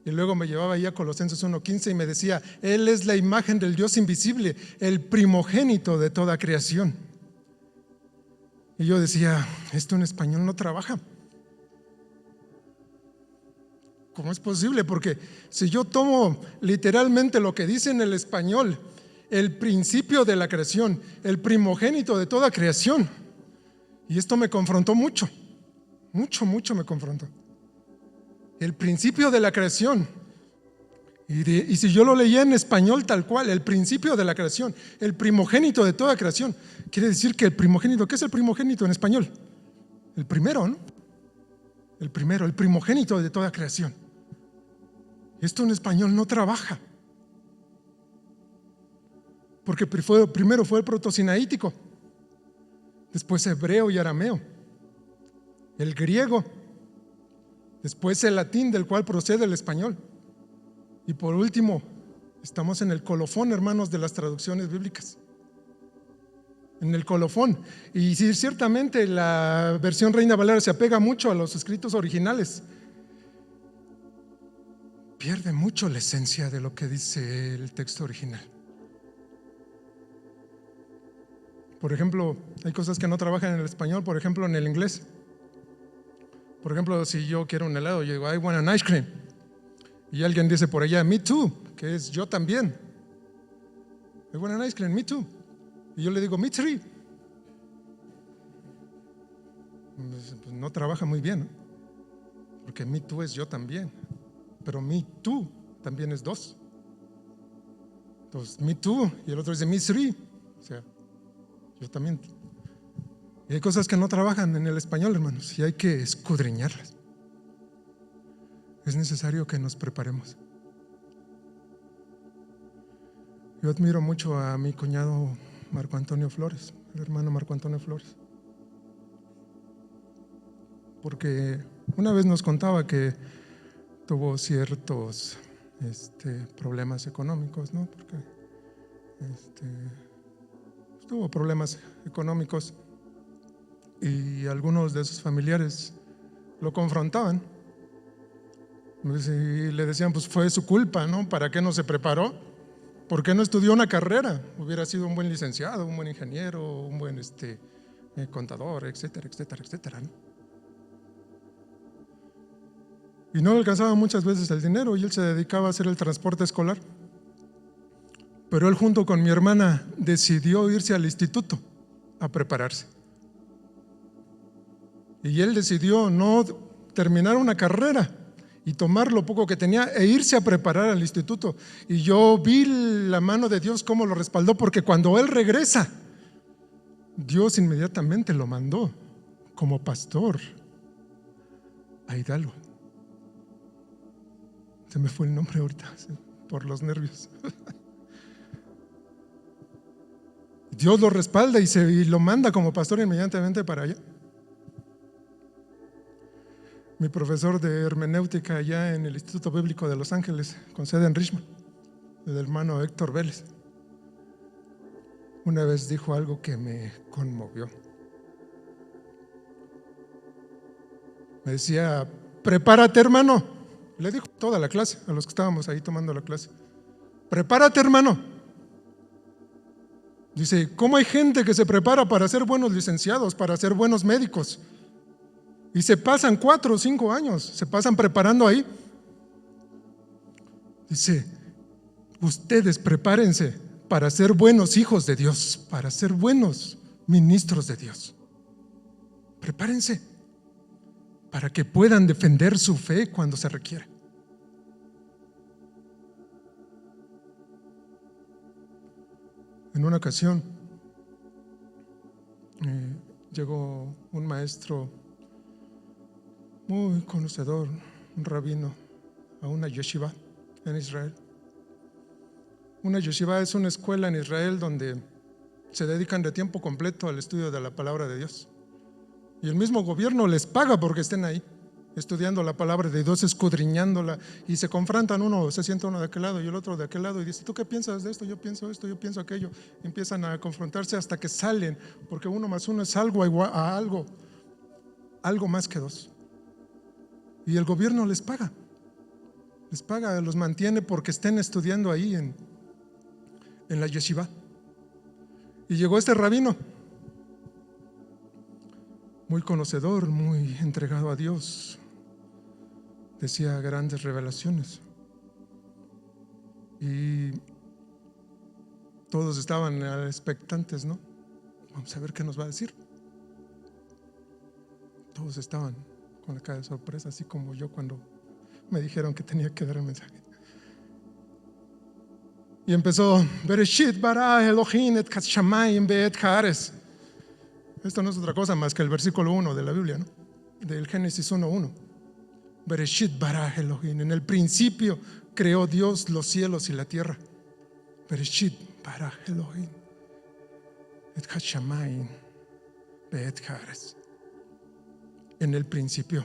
Y luego me llevaba ahí a Colosenses 1:15 y me decía: Él es la imagen del Dios invisible, el primogénito de toda creación. Y yo decía: esto en español no trabaja. ¿Cómo es posible? Porque si yo tomo literalmente lo que dice en el español, el principio de la creación, el primogénito de toda creación, y esto me confrontó mucho me confrontó. El principio de la creación. Y si yo lo leía en español tal cual, el principio de la creación, el primogénito de toda creación, quiere decir que el primogénito, ¿qué es el primogénito en español? El primero, ¿no? El primero, el primogénito de toda creación. Esto en español no trabaja. Porque primero fue el protosinaítico, después hebreo y arameo, el griego, después el latín, del cual procede el español, y por último estamos en el colofón, hermanos, de las traducciones bíblicas, en el colofón. Y sí, ciertamente la versión Reina Valera se apega mucho a los escritos originales, pierde mucho la esencia de lo que dice el texto original. Por ejemplo, hay cosas que no trabajan en el español, por ejemplo en el inglés. Por ejemplo, si yo quiero un helado, yo digo: I want an ice cream. Y alguien dice por allá: me too, que es yo también. I want an ice cream, me too. Y yo le digo: me too. Pues no trabaja muy bien, ¿no? Porque me too es yo también, pero me too también es dos. Entonces, me too, y el otro dice: me three. O sea, yo también. Y hay cosas que no trabajan en el español, hermanos, y hay que escudriñarlas. Es necesario que nos preparemos. Yo admiro mucho a mi cuñado Marco Antonio Flores, el hermano Marco Antonio Flores, porque una vez nos contaba que tuvo ciertos problemas económicos, ¿no? Porque tuvo problemas económicos y algunos de sus familiares lo confrontaban y le decían: pues fue su culpa, ¿no? ¿Para qué no se preparó? ¿Por qué no estudió una carrera? Hubiera sido un buen licenciado, un buen ingeniero, un buen contador, etcétera, etcétera, etcétera, ¿no? Y no le alcanzaba muchas veces el dinero y él se dedicaba a hacer el transporte escolar. Pero él, junto con mi hermana, decidió irse al instituto a prepararse. Y él decidió no terminar una carrera y tomar lo poco que tenía e irse a preparar al instituto. Y yo vi la mano de Dios cómo lo respaldó, porque cuando él regresa, Dios inmediatamente lo mandó como pastor a Hidalgo. Se me fue el nombre ahorita por los nervios. Dios lo respalda y lo manda como pastor inmediatamente para allá. Mi profesor de hermenéutica allá en el Instituto Bíblico de Los Ángeles, con sede en Richmond, el hermano Héctor Vélez, una vez dijo algo que me conmovió. Me decía: prepárate, hermano. Le dijo toda la clase, a los que estábamos ahí tomando la clase: prepárate, hermano. Dice: ¿cómo hay gente que se prepara para ser buenos licenciados, para ser buenos médicos? Y se pasan 4 o 5 años, se pasan preparando ahí. Dice: ustedes prepárense para ser buenos hijos de Dios, para ser buenos ministros de Dios. Prepárense para que puedan defender su fe cuando se requiera. En una ocasión llegó un maestro muy conocedor, un rabino, a una yeshiva en Israel. Una yeshiva es una escuela en Israel donde se dedican de tiempo completo al estudio de la palabra de Dios, y el mismo gobierno les paga porque estén ahí. estudiando la palabra de Dios, escudriñándola, y se confrontan uno, se sienta uno de aquel lado y el otro de aquel lado y dice, ¿tú qué piensas de esto? Yo pienso aquello. Empiezan a confrontarse hasta que salen, porque 1 más 1 es algo igual a algo más que 2. Y el gobierno les paga, los mantiene porque estén estudiando ahí en la yeshiva. Y llegó este rabino, muy conocedor, muy entregado a Dios, decía grandes revelaciones, y todos estaban expectantes, ¿no? Vamos a ver qué nos va a decir. Todos estaban con la cara de sorpresa, así como yo cuando me dijeron que tenía que dar el mensaje. Y empezó, Bereshit bara Elohim et shamayim be'et haaretz. Esto no es otra cosa más que el versículo 1 de la Biblia, ¿no? Del Génesis 1:1. Bereshit bara Elohim. En el principio creó Dios los cielos y la tierra. Bereshit bara Elohim et shamayim be'et haaretz. En el principio.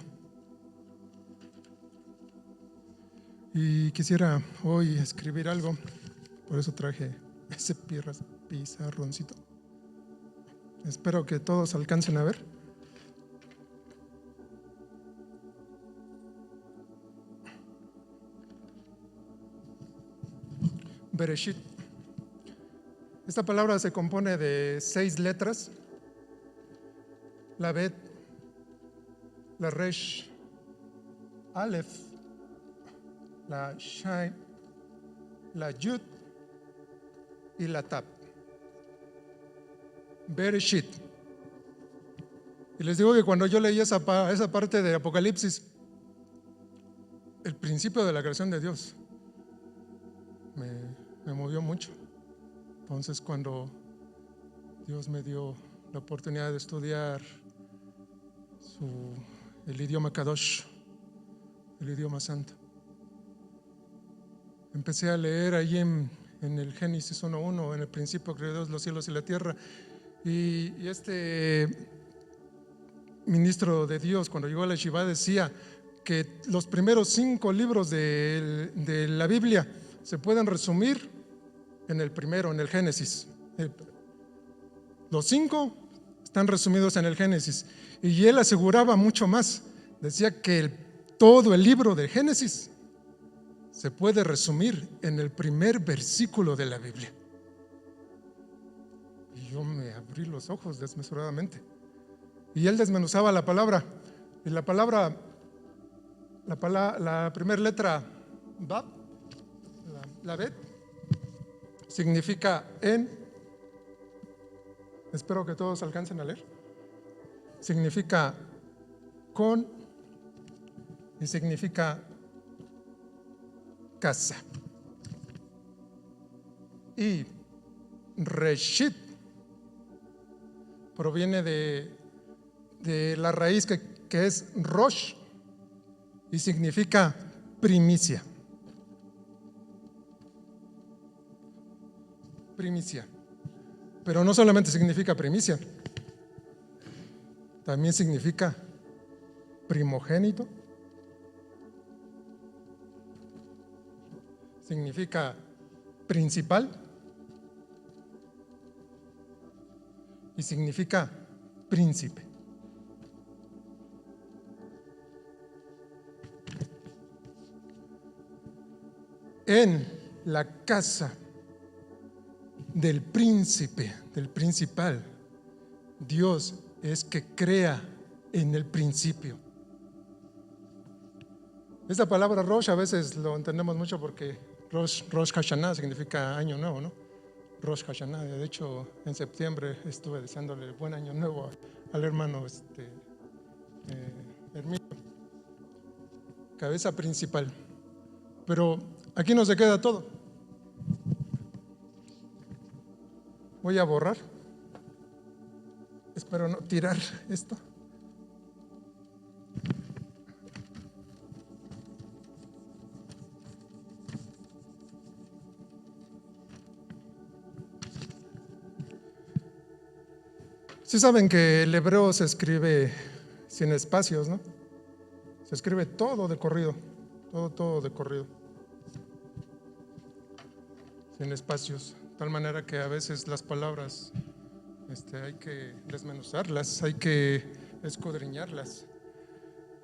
Y quisiera hoy escribir algo, por eso traje ese pizarroncito. Espero que todos alcancen a ver. Bereshit. Esta palabra se compone de 6 letras: la Bet, la Resh, Aleph, la Shin, la Yud y la Tab. Bereshit. Y les digo que cuando yo leí esa parte de Apocalipsis, el principio de la creación de Dios me movió mucho. Entonces, cuando Dios me dio la oportunidad de estudiar el idioma Kadosh, el idioma santo, empecé a leer ahí en el Génesis 1:1, en el principio creó Dios los cielos y la tierra. Y este ministro de Dios, cuando llegó a la yeshiva, decía que los primeros 5 libros de la Biblia se pueden resumir en el primero, en el Génesis. Los 5 están resumidos en el Génesis. Y él aseguraba mucho más. Decía que todo el libro de Génesis se puede resumir en el primer versículo de la Biblia. Y yo me abrí los ojos desmesuradamente. Y él desmenuzaba la palabra. Y la primera letra, Bab, la Bet, significa en. Espero que todos alcancen a leer. Significa con y significa casa. Y Reshit proviene de la raíz que es Rosh y significa primicia. Primicia. Pero no solamente significa primicia, también significa primogénito, significa principal y significa príncipe. En la casa del príncipe, del principal, Dios es que crea en el principio. Esta palabra Rosh a veces lo entendemos mucho porque Rosh Hashanah significa año nuevo, ¿no? Rosh Hashanah. De hecho, en septiembre estuve deseándole buen año nuevo al hermano Herminio, cabeza principal. Pero aquí no se queda todo. Voy a borrar. Espero no tirar esto. Sí saben que el hebreo se escribe sin espacios, ¿no? Se escribe todo de corrido, todo de corrido, sin espacios, de tal manera que a veces las palabras hay que desmenuzarlas, hay que escudriñarlas.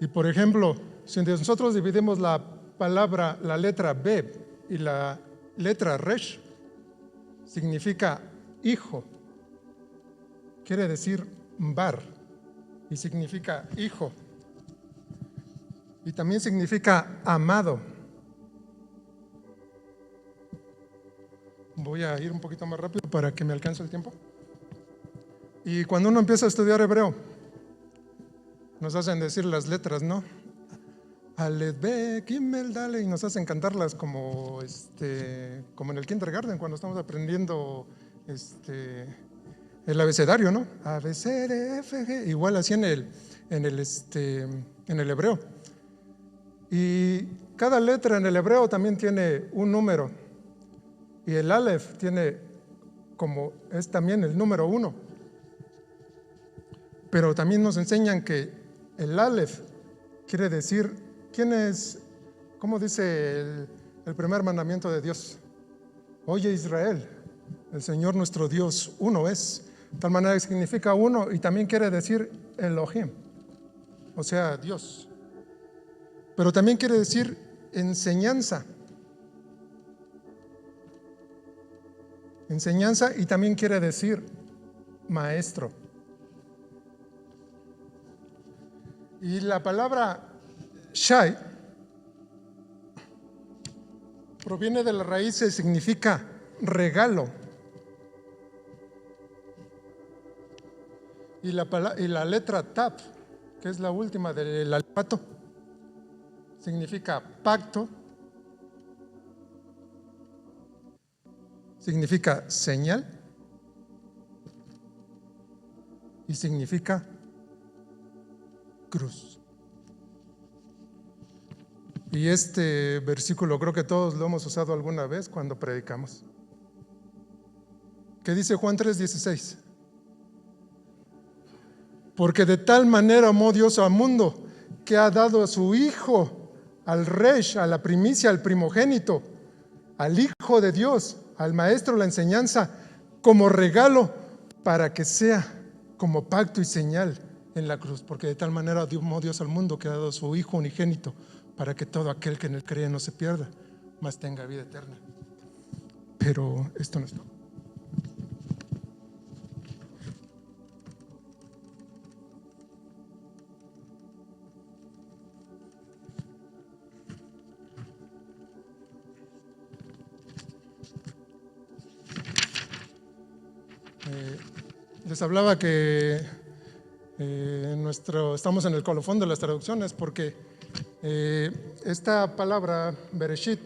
Y por ejemplo, si nosotros dividimos la palabra, la letra Beb y la letra Resh, significa hijo, quiere decir bar, y significa hijo, y también significa amado. Voy a ir un poquito más rápido para que me alcance el tiempo. Y cuando uno empieza a estudiar hebreo, nos hacen decir las letras, ¿no? Aleph, Be, Gimel, Dale, y nos hacen cantarlas como en el kindergarten, cuando estamos aprendiendo el abecedario, ¿no? A, B, C, D, F, G, igual así en el hebreo. Y cada letra en el hebreo también tiene un número. Y el Aleph tiene es también el número 1. Pero también nos enseñan que el Aleph quiere decir, ¿cómo dice el primer mandamiento de Dios? Oye Israel, el Señor nuestro Dios uno es. De tal manera que significa uno y también quiere decir Elohim, o sea, Dios. Pero también quiere decir enseñanza. Enseñanza, y también quiere decir maestro. Y la palabra Shai proviene de la raíz y significa regalo. Y la letra Tav, que es la última del alfabeto, significa pacto, significa señal y significa cruz. Y este versículo creo que todos lo hemos usado alguna vez cuando predicamos. ¿Qué dice Juan 3:16? Porque de tal manera amó Dios al mundo que ha dado a su Hijo, al Resh, a la primicia, al primogénito, al Hijo de Dios, al Maestro, la enseñanza, como regalo para que sea como pacto y señal en la cruz. Porque de tal manera amó Dios al mundo que ha dado a su Hijo unigénito para que todo aquel que en él cree no se pierda, mas tenga vida eterna. Pero esto no es todo. Les hablaba que estamos en el colofón de las traducciones porque esta palabra Bereshit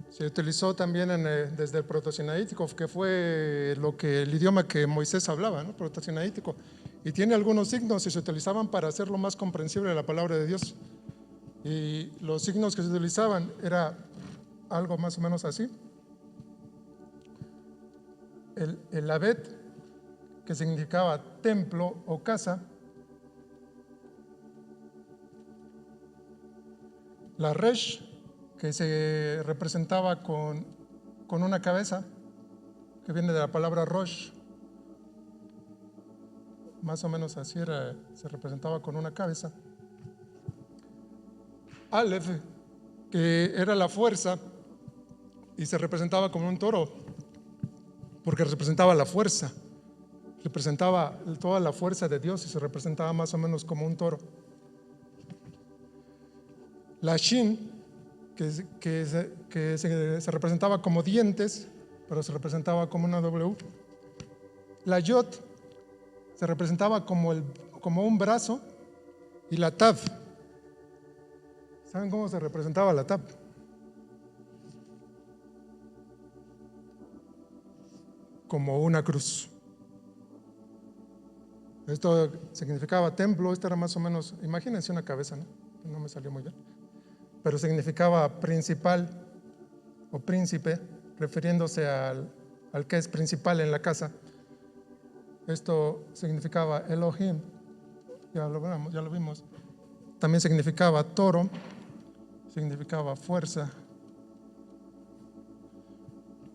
se utilizó también desde el protosinaítico, que fue el idioma que Moisés hablaba, ¿no? Protosinaítico, y tiene algunos signos y se utilizaban para hacerlo más comprensible la palabra de Dios. Y los signos que se utilizaban era algo más o menos así. El Abed, que significaba templo o casa. La Resh, que se representaba con una cabeza, que viene de la palabra Rosh, más o menos así se representaba con una cabeza. Aleph, que era la fuerza y se representaba como un toro, porque representaba la fuerza, representaba toda la fuerza de Dios y se representaba más o menos como un toro. La Shin, que se representaba como dientes, pero se representaba como una W. La Yod se representaba como un brazo, y la Tav, ¿saben cómo se representaba la Tav? Como una cruz. Esto significaba templo. Esto era más o menos, imagínense una cabeza, ¿no? No me salió muy bien, pero significaba principal o príncipe, refiriéndose al que es principal en la casa. Esto significaba Elohim, ya lo vimos. también significaba toro, significaba fuerza.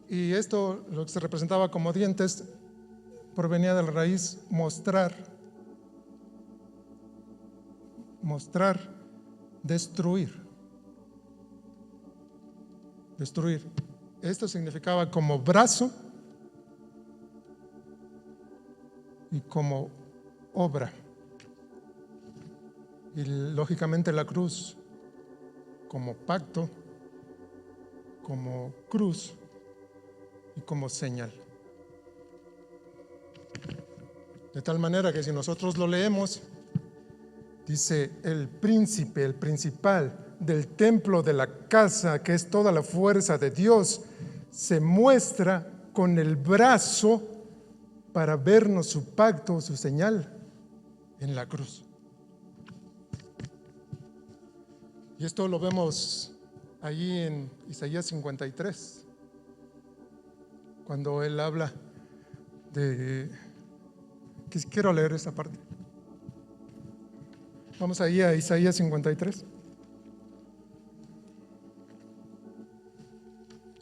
Y esto, lo que se representaba como dientes, provenía de la raíz mostrar, destruir. Esto significaba como brazo y como obra. Y lógicamente la cruz como pacto, como cruz y como señal. De tal manera que si nosotros lo leemos, dice: el príncipe, el principal del templo de la casa, que es toda la fuerza de Dios, se muestra con el brazo para vernos su pacto, su señal en la cruz. Y esto lo vemos allí en Isaías 53, cuando él habla de... Quiero leer esa parte. Vamos ahí a Isaías 53.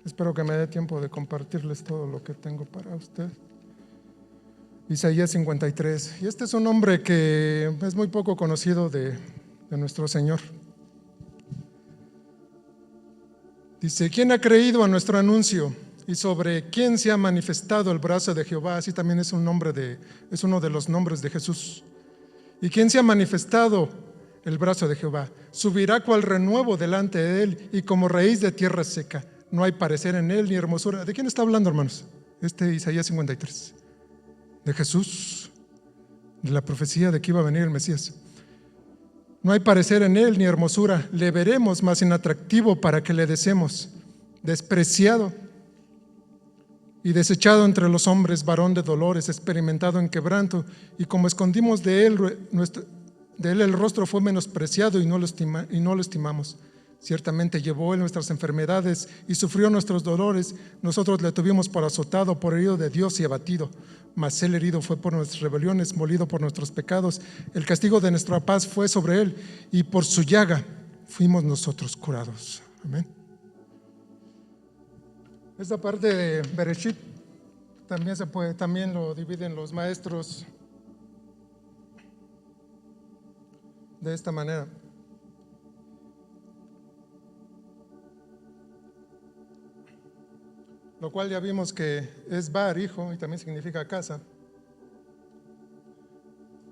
Espero que me dé tiempo de compartirles todo lo que tengo para usted. Isaías 53. Y este es un nombre que es muy poco conocido de nuestro Señor. Dice: ¿quién ha creído a nuestro anuncio? ¿Y sobre quién se ha manifestado el brazo de Jehová? Así también es uno de los nombres de Jesús. ¿Y quién se ha manifestado el brazo de Jehová? Subirá cual renuevo delante de él, y como raíz de tierra seca. No hay parecer en él ni hermosura. ¿De quién está hablando, hermanos? Isaías 53. De Jesús, de la profecía de que iba a venir el Mesías. No hay parecer en él ni hermosura. Le veremos más inatractivo para que le deseemos. Despreciado y desechado entre los hombres, varón de dolores, experimentado en quebranto, y como escondimos de él el rostro, fue menospreciado y no lo estimamos. Ciertamente llevó él nuestras enfermedades y sufrió nuestros dolores. Nosotros le tuvimos por azotado, por herido de Dios y abatido. Mas él herido fue por nuestras rebeliones, molido por nuestros pecados. El castigo de nuestra paz fue sobre él, y por su llaga fuimos nosotros curados. Amén. Esta parte de Bereshit también lo dividen los maestros de esta manera. Lo cual ya vimos que es Bar, hijo, y también significa casa.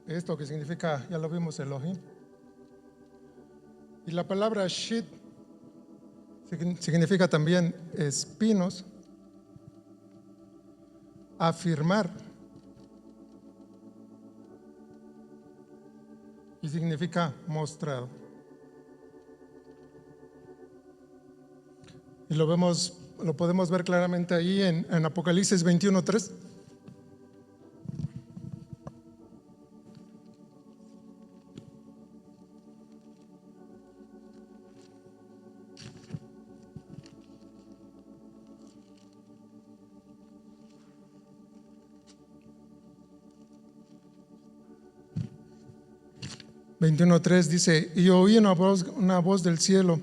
Esto que significa, ya lo vimos, Elohim. Y la palabra Shit significa también espinos, afirmar, y significa mostrado. Y lo podemos ver claramente ahí en Apocalipsis 21:3. Dice: y oí una voz del cielo: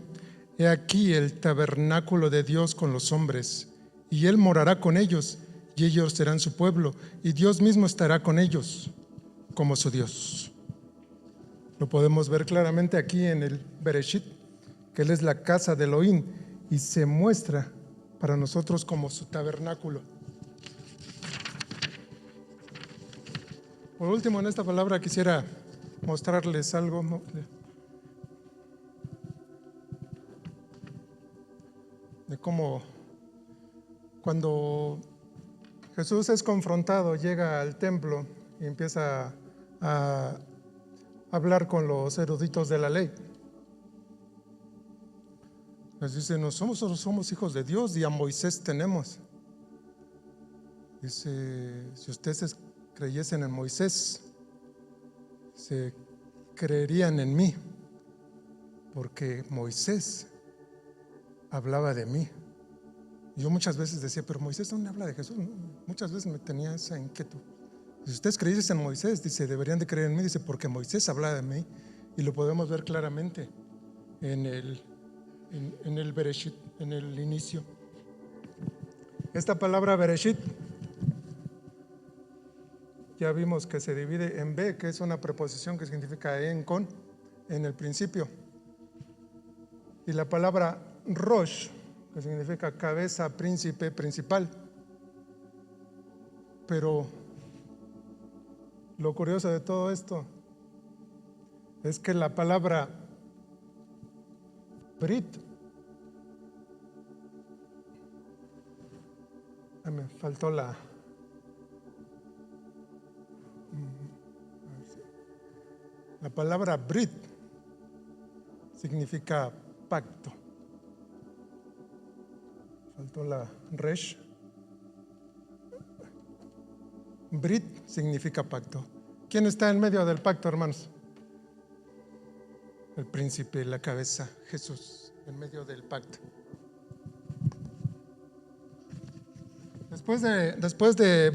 he aquí el tabernáculo de Dios con los hombres, y él morará con ellos, y ellos serán su pueblo, y Dios mismo estará con ellos como su Dios. Lo podemos ver claramente aquí en el Bereshit, que él es la casa de Elohim, y se muestra para nosotros como su tabernáculo. Por último, en esta palabra quisiera mostrarles algo, ¿no?, de cómo cuando Jesús es confrontado, llega al templo y empieza a hablar con los eruditos de la ley. Les dice: nosotros somos hijos de Dios y a Moisés tenemos. Dice: si ustedes creyesen en Moisés, se creerían en mí, porque Moisés hablaba de mí. Yo muchas veces decía: pero Moisés, ¿dónde habla de Jesús? Muchas veces me tenía esa inquietud. Si ustedes creyesen en Moisés, dice, deberían de creer en mí, dice, porque Moisés hablaba de mí y lo podemos ver claramente en el Bereshit, en el inicio. Esta palabra Bereshit ya vimos que se divide en B, que es una preposición que significa con, en el principio. Y la palabra Rosh, que significa cabeza, príncipe, principal. Pero lo curioso de todo esto es que la palabra Brit, me faltó la palabra Brit significa pacto. Faltó la Resh. Brit significa pacto. ¿Quién está en medio del pacto, hermanos? El príncipe, la cabeza, Jesús, en medio del pacto. Después de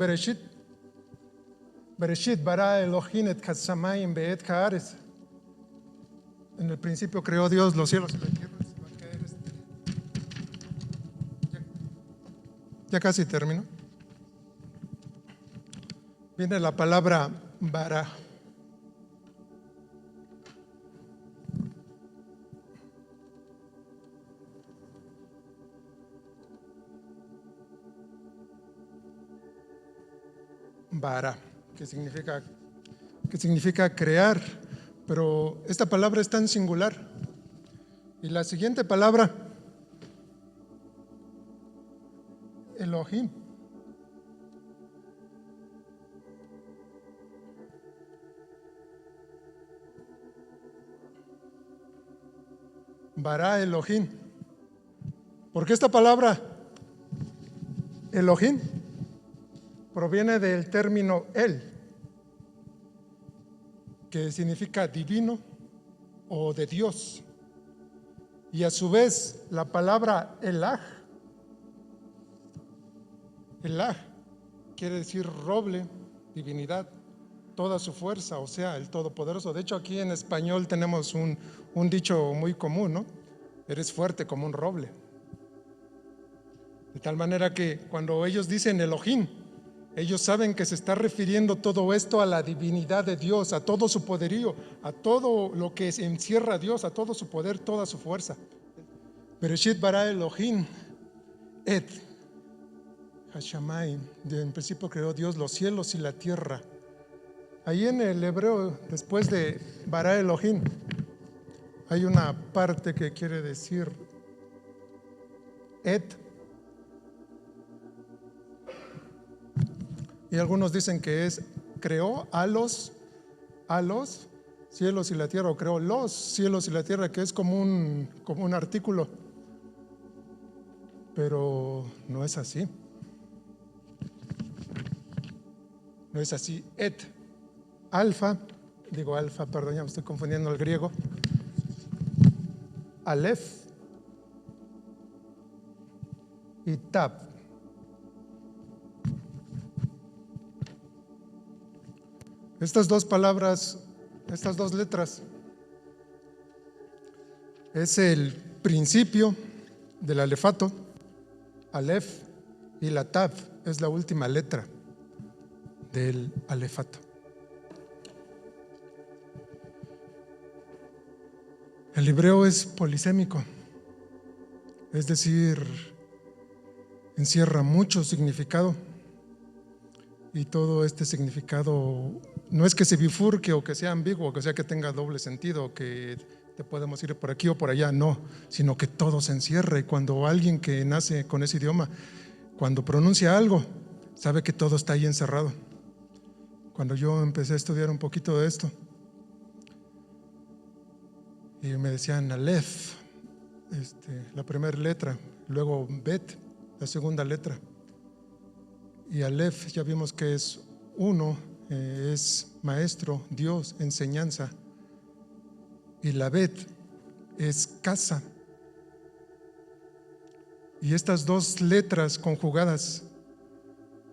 Bereshit bara Elohim et kashamayim be'et haaretz. En el principio creó Dios los cielos y la tierra. Ya casi termino. Viene la palabra bara. Bara, que significa crear, pero esta palabra es tan singular. Y la siguiente palabra, Elohim, bara Elohim. Porque esta palabra Elohim proviene del término El, que significa divino o de Dios. Y a su vez la palabra Elah quiere decir roble, divinidad, toda su fuerza, o sea, el Todopoderoso. De hecho, aquí en español tenemos un dicho muy común, ¿no? Eres fuerte como un roble. De tal manera que cuando ellos dicen Elohim, ellos saben que se está refiriendo todo esto a la divinidad de Dios, a todo su poderío, a todo lo que encierra a Dios, a todo su poder, toda su fuerza. Bereshit bara Elohim et hashamayim. En principio creó Dios los cielos y la tierra. Ahí en el hebreo, después de bara Elohim, hay una parte que quiere decir et. Y algunos dicen que creó a los cielos y la tierra, o creó los cielos y la tierra, que es como un artículo. Pero no es así. No es así. Alfa, perdón, ya me estoy confundiendo el griego. Aleph y Tab. Estas dos palabras, estas dos letras, es el principio del alefato, Aleph, y la Tav es la última letra del alefato. El hebreo es polisémico, es decir, encierra mucho significado. Y todo este significado no es que se bifurque o que sea ambiguo, o que sea que tenga doble sentido, que te podemos ir por aquí o por allá, no, sino que todo se encierra. Y cuando alguien que nace con ese idioma, cuando pronuncia algo, sabe que todo está ahí encerrado. Cuando yo empecé a estudiar un poquito de esto, y me decían Aleph, la primera letra, luego Bet, la segunda letra. Y Aleph ya vimos que es uno, es maestro, Dios, enseñanza. Y la Bet es casa. Y estas dos letras conjugadas,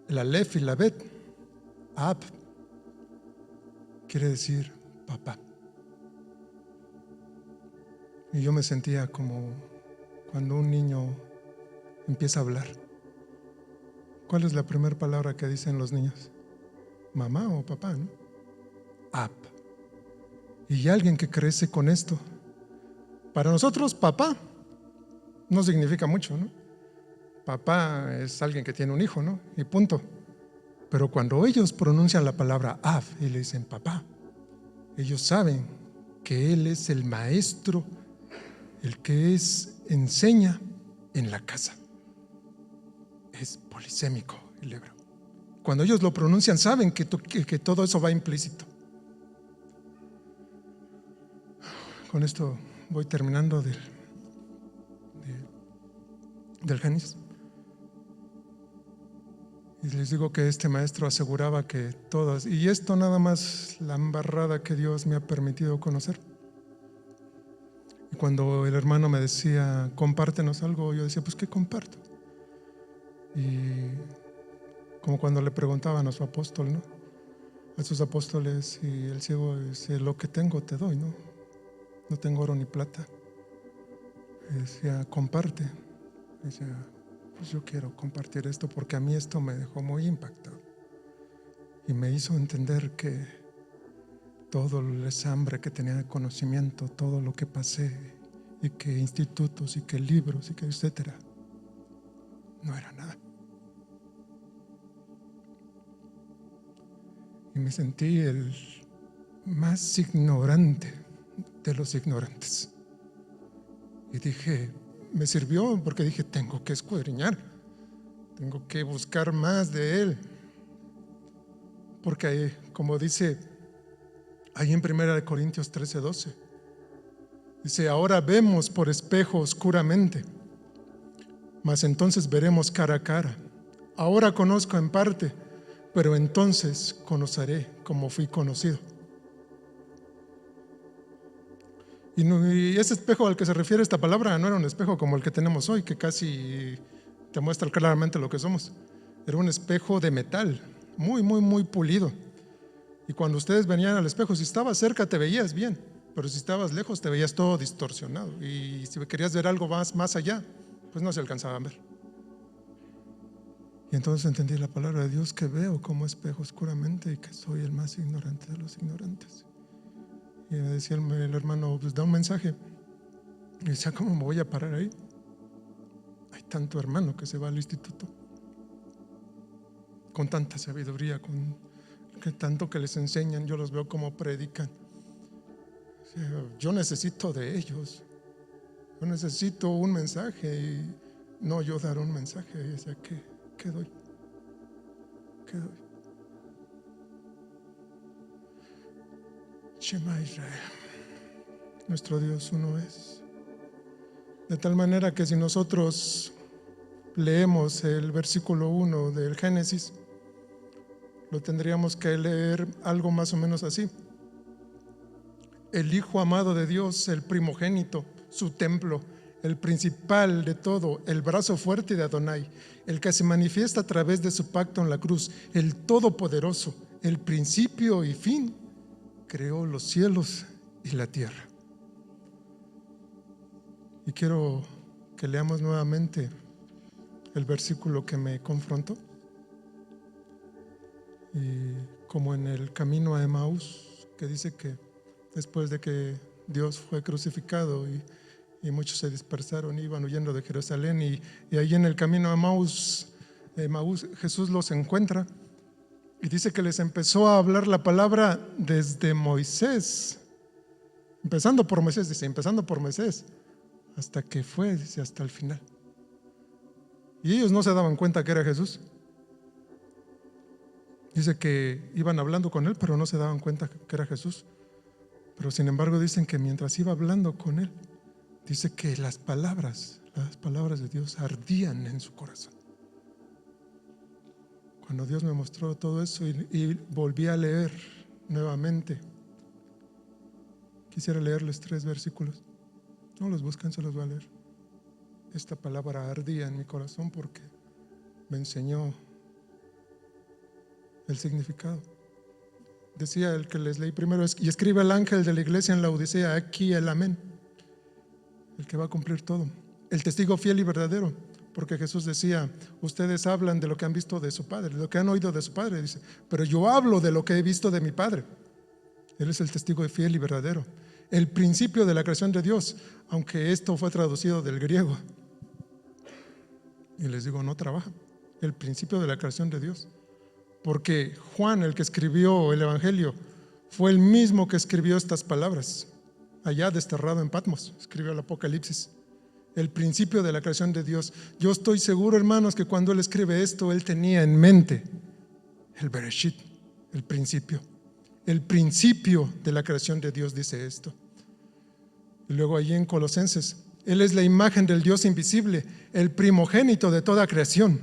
el Aleph y la Bet, Ab, quiere decir papá. Y yo me sentía como cuando un niño empieza a hablar. ¿Cuál es la primera palabra que dicen los niños? Mamá o papá, ¿no? Ap. Y alguien que crece con esto. Para nosotros, papá no significa mucho, ¿no? Papá es alguien que tiene un hijo, ¿no? Y punto. Pero cuando ellos pronuncian la palabra Ab y le dicen papá, ellos saben que Él es el maestro, el que enseña en la casa. Es polisémico el hebreo. Cuando ellos lo pronuncian, saben que todo eso va implícito. Con esto voy terminando del Génesis. Y les digo que este maestro aseguraba que todas, y esto nada más la embarrada que Dios me ha permitido conocer. Y cuando el hermano me decía, compártenos algo, yo decía, pues ¿qué comparto? Y como cuando le preguntaban a su apóstol, ¿no? A sus apóstoles, y el ciego dice, lo que tengo te doy, ¿no? No tengo oro ni plata. Y decía, comparte. Y decía, pues yo quiero compartir esto porque a mí esto me dejó muy impactado. Y me hizo entender que todo el hambre que tenía de conocimiento, todo lo que pasé, y que institutos, y que libros, y que etcétera, no era nada. Y me sentí el más ignorante de los ignorantes. Y dije, me sirvió porque dije, tengo que escudriñar, tengo que buscar más de Él. Porque como dice ahí en 1 Corintios 13:12, dice, ahora vemos por espejo oscuramente, mas entonces veremos cara a cara. Ahora conozco en parte, pero entonces conoceré como fui conocido. Y ese espejo al que se refiere esta palabra no era un espejo como el que tenemos hoy, que casi te muestra claramente lo que somos. Era un espejo de metal, muy, muy, muy pulido. Y cuando ustedes venían al espejo, si estabas cerca te veías bien, pero si estabas lejos te veías todo distorsionado. Y si querías ver algo más allá, pues no se alcanzaba a ver. Y entonces entendí la palabra de Dios, que veo como espejo oscuramente y que soy el más ignorante de los ignorantes. Y me decía el hermano, pues da un mensaje. Y decía, ¿cómo me voy a parar ahí? Hay tanto hermano que se va al instituto con tanta sabiduría, con que tanto que les enseñan, yo los veo como predican. O sea, yo necesito de ellos, yo necesito un mensaje, y no yo dar un mensaje. Y decía, ¿qué doy? ¿Qué doy? Shema Israel, nuestro Dios uno es. De tal manera que si nosotros leemos el versículo 1 del Génesis, lo tendríamos que leer algo más o menos así: el Hijo amado de Dios, el primogénito, su templo, el principal de todo, el brazo fuerte de Adonai, el que se manifiesta a través de su pacto en la cruz, el todopoderoso, el principio y fin, creó los cielos y la tierra. Y quiero que leamos nuevamente el versículo que me confrontó. Y como en el camino a Emaús, que dice que después de que Dios fue crucificado y muchos se dispersaron, iban huyendo de Jerusalén, y ahí en el camino a Emaús, Jesús los encuentra y dice que les empezó a hablar la palabra desde Moisés, empezando por Moisés, hasta que fue, dice, hasta el final. Y ellos no se daban cuenta que era Jesús. Dice que iban hablando con él, pero no se daban cuenta que era Jesús. Pero sin embargo dicen que mientras iba hablando con él, dice que las palabras de Dios ardían en su corazón. Cuando Dios me mostró todo eso y volví a leer nuevamente, quisiera leerles 3 versículos. No los buscan, se los voy a leer. Esta palabra ardía en mi corazón porque me enseñó el significado. Decía el que les leí primero, y escribe al ángel de la iglesia en Laodicea, aquí el amén, el que va a cumplir todo, el testigo fiel y verdadero, porque Jesús decía, ustedes hablan de lo que han visto de su Padre, de lo que han oído de su Padre, dice, pero yo hablo de lo que he visto de mi Padre. Él es el testigo fiel y verdadero, el principio de la creación de Dios, aunque esto fue traducido del griego. Y les digo, no trabaja, el principio de la creación de Dios, porque Juan, el que escribió el Evangelio, fue el mismo que escribió estas palabras, allá desterrado en Patmos, escribió el Apocalipsis, el principio de la creación de Dios. Yo estoy seguro, hermanos, que cuando él escribe esto, él tenía en mente el Bereshit, el principio de la creación de Dios, dice esto. Y luego allí en Colosenses, él es la imagen del Dios invisible, el primogénito de toda creación,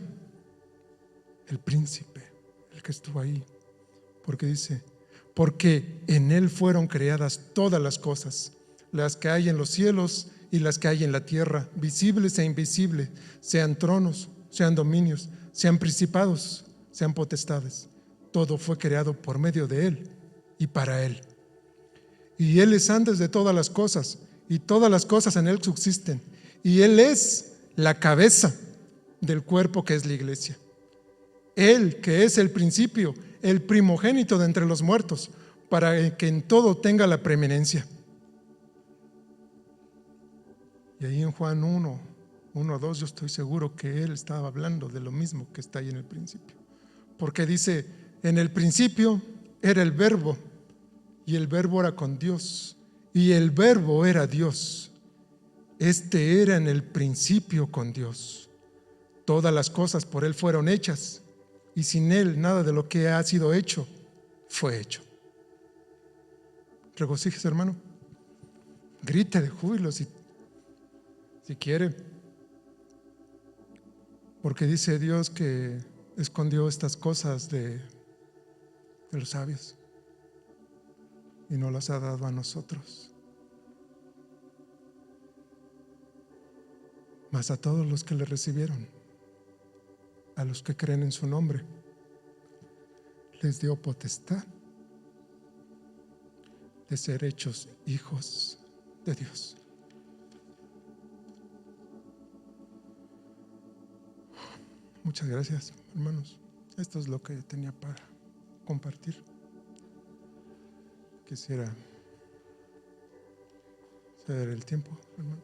el príncipe, el que estuvo ahí, porque dice, porque en él fueron creadas todas las cosas, las que hay en los cielos y las que hay en la tierra, visibles e invisibles, sean tronos, sean dominios, sean principados, sean potestades. Todo fue creado por medio de él y para él. Y él es antes de todas las cosas, y todas las cosas en él subsisten. Y él es la cabeza del cuerpo que es la iglesia. Él, que es el principio, el primogénito de entre los muertos, para que en todo tenga la preeminencia. Y ahí en Juan 1:2 yo estoy seguro que él estaba hablando de lo mismo que está ahí en el principio. Porque dice, en el principio era el verbo, y el verbo era con Dios, y el verbo era Dios. Este era en el principio con Dios. Todas las cosas por él fueron hechas, y sin él nada de lo que ha sido hecho fue hecho. Regocíjese, hermano. Grite de júbilo si quiere. Porque dice Dios que escondió estas cosas de los sabios y nos las ha dado a nosotros. Mas a todos los que le recibieron, a los que creen en su nombre, les dio potestad de ser hechos hijos de Dios. Muchas gracias, hermanos. Esto es lo que tenía para compartir. Quisiera ceder el tiempo, hermano.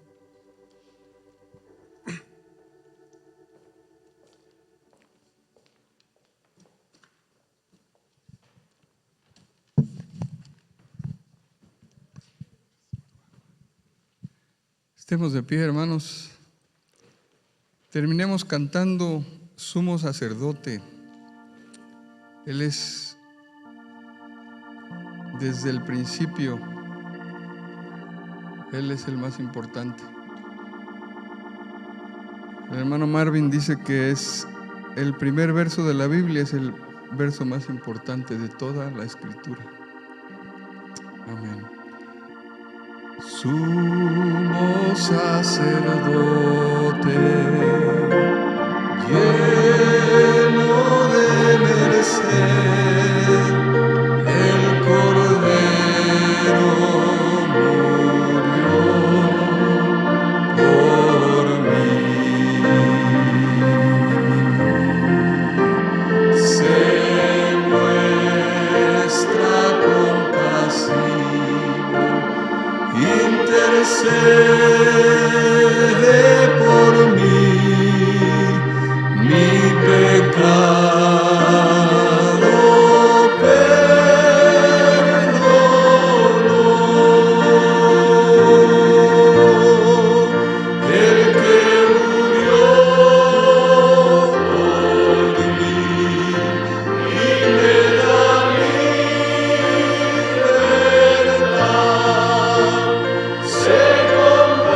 Estemos de pie, hermanos. Terminemos cantando Sumo Sacerdote. Él es desde el principio. Él es el más importante. El hermano Marvin dice que es el primer verso de la Biblia, es el verso más importante de toda la Escritura. Amén. Sumo sacerdote, lleno de merced, el Cordero murió por mí. Se muestra compasivo, intercede por mí, mi pecado perdonó. El que murió por mí y me da libertad, se convierte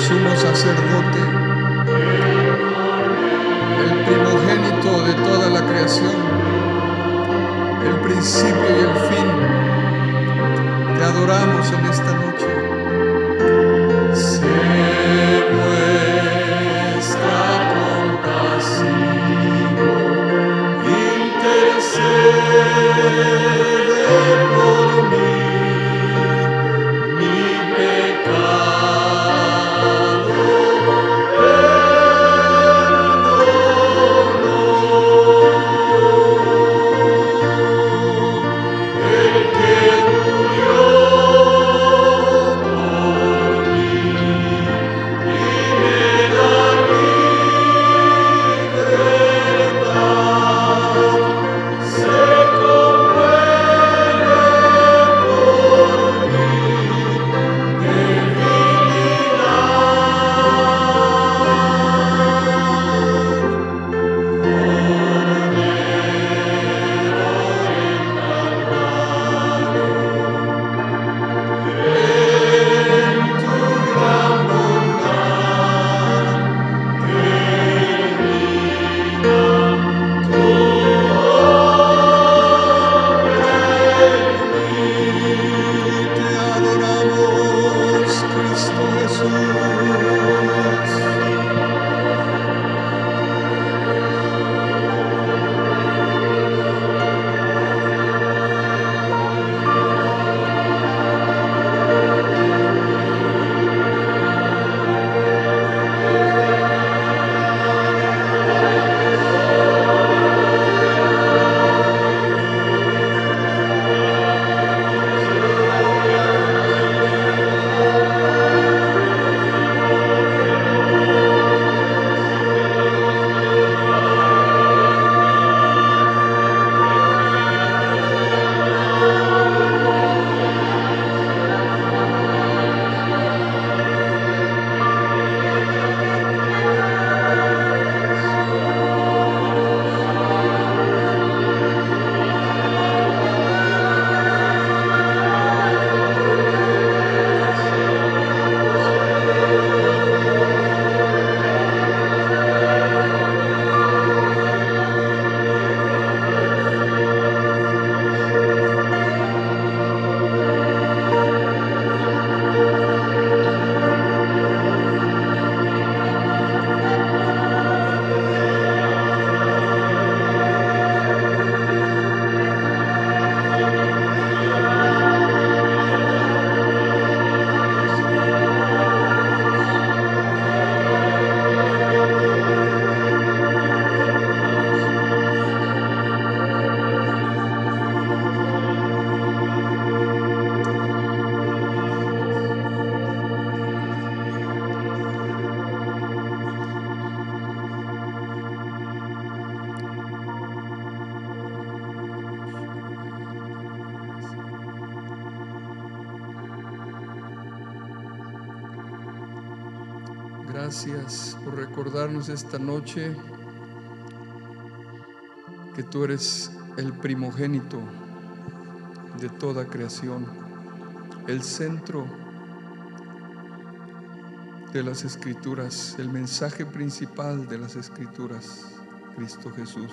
sumo sacerdote, el primogénito de toda la creación, el principio y el fin. Te adoramos en esta noche. Se muestra compasivo, intercede por mí, mi pecado perdonó. El que murió por mí y me da libertad, se conmueve por mi te adoramos, Cristo Jesús. Gracias por recordarnos esta noche que tú eres el primogénito de toda creación, el centro de las Escrituras, el mensaje principal de las Escrituras, Cristo Jesús.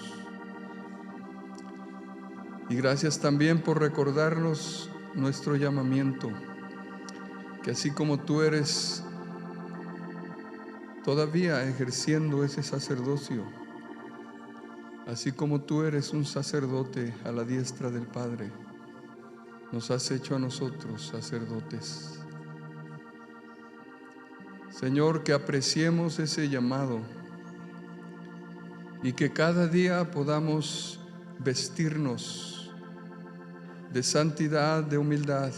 Y gracias también por recordarnos nuestro llamamiento, que así como tú eres todavía ejerciendo ese sacerdocio, así como tú eres un sacerdote a la diestra del Padre, nos has hecho a nosotros sacerdotes. Señor, que apreciemos ese llamado y que cada día podamos vestirnos de santidad, de humildad,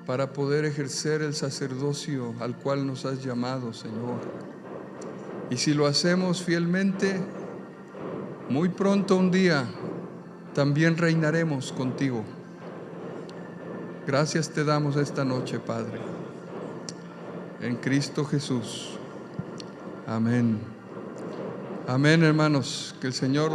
para poder ejercer el sacerdocio al cual nos has llamado, Señor. Y si lo hacemos fielmente, muy pronto un día también reinaremos contigo. Gracias te damos esta noche, Padre, en Cristo Jesús. Amén. Amén, hermanos. Que el Señor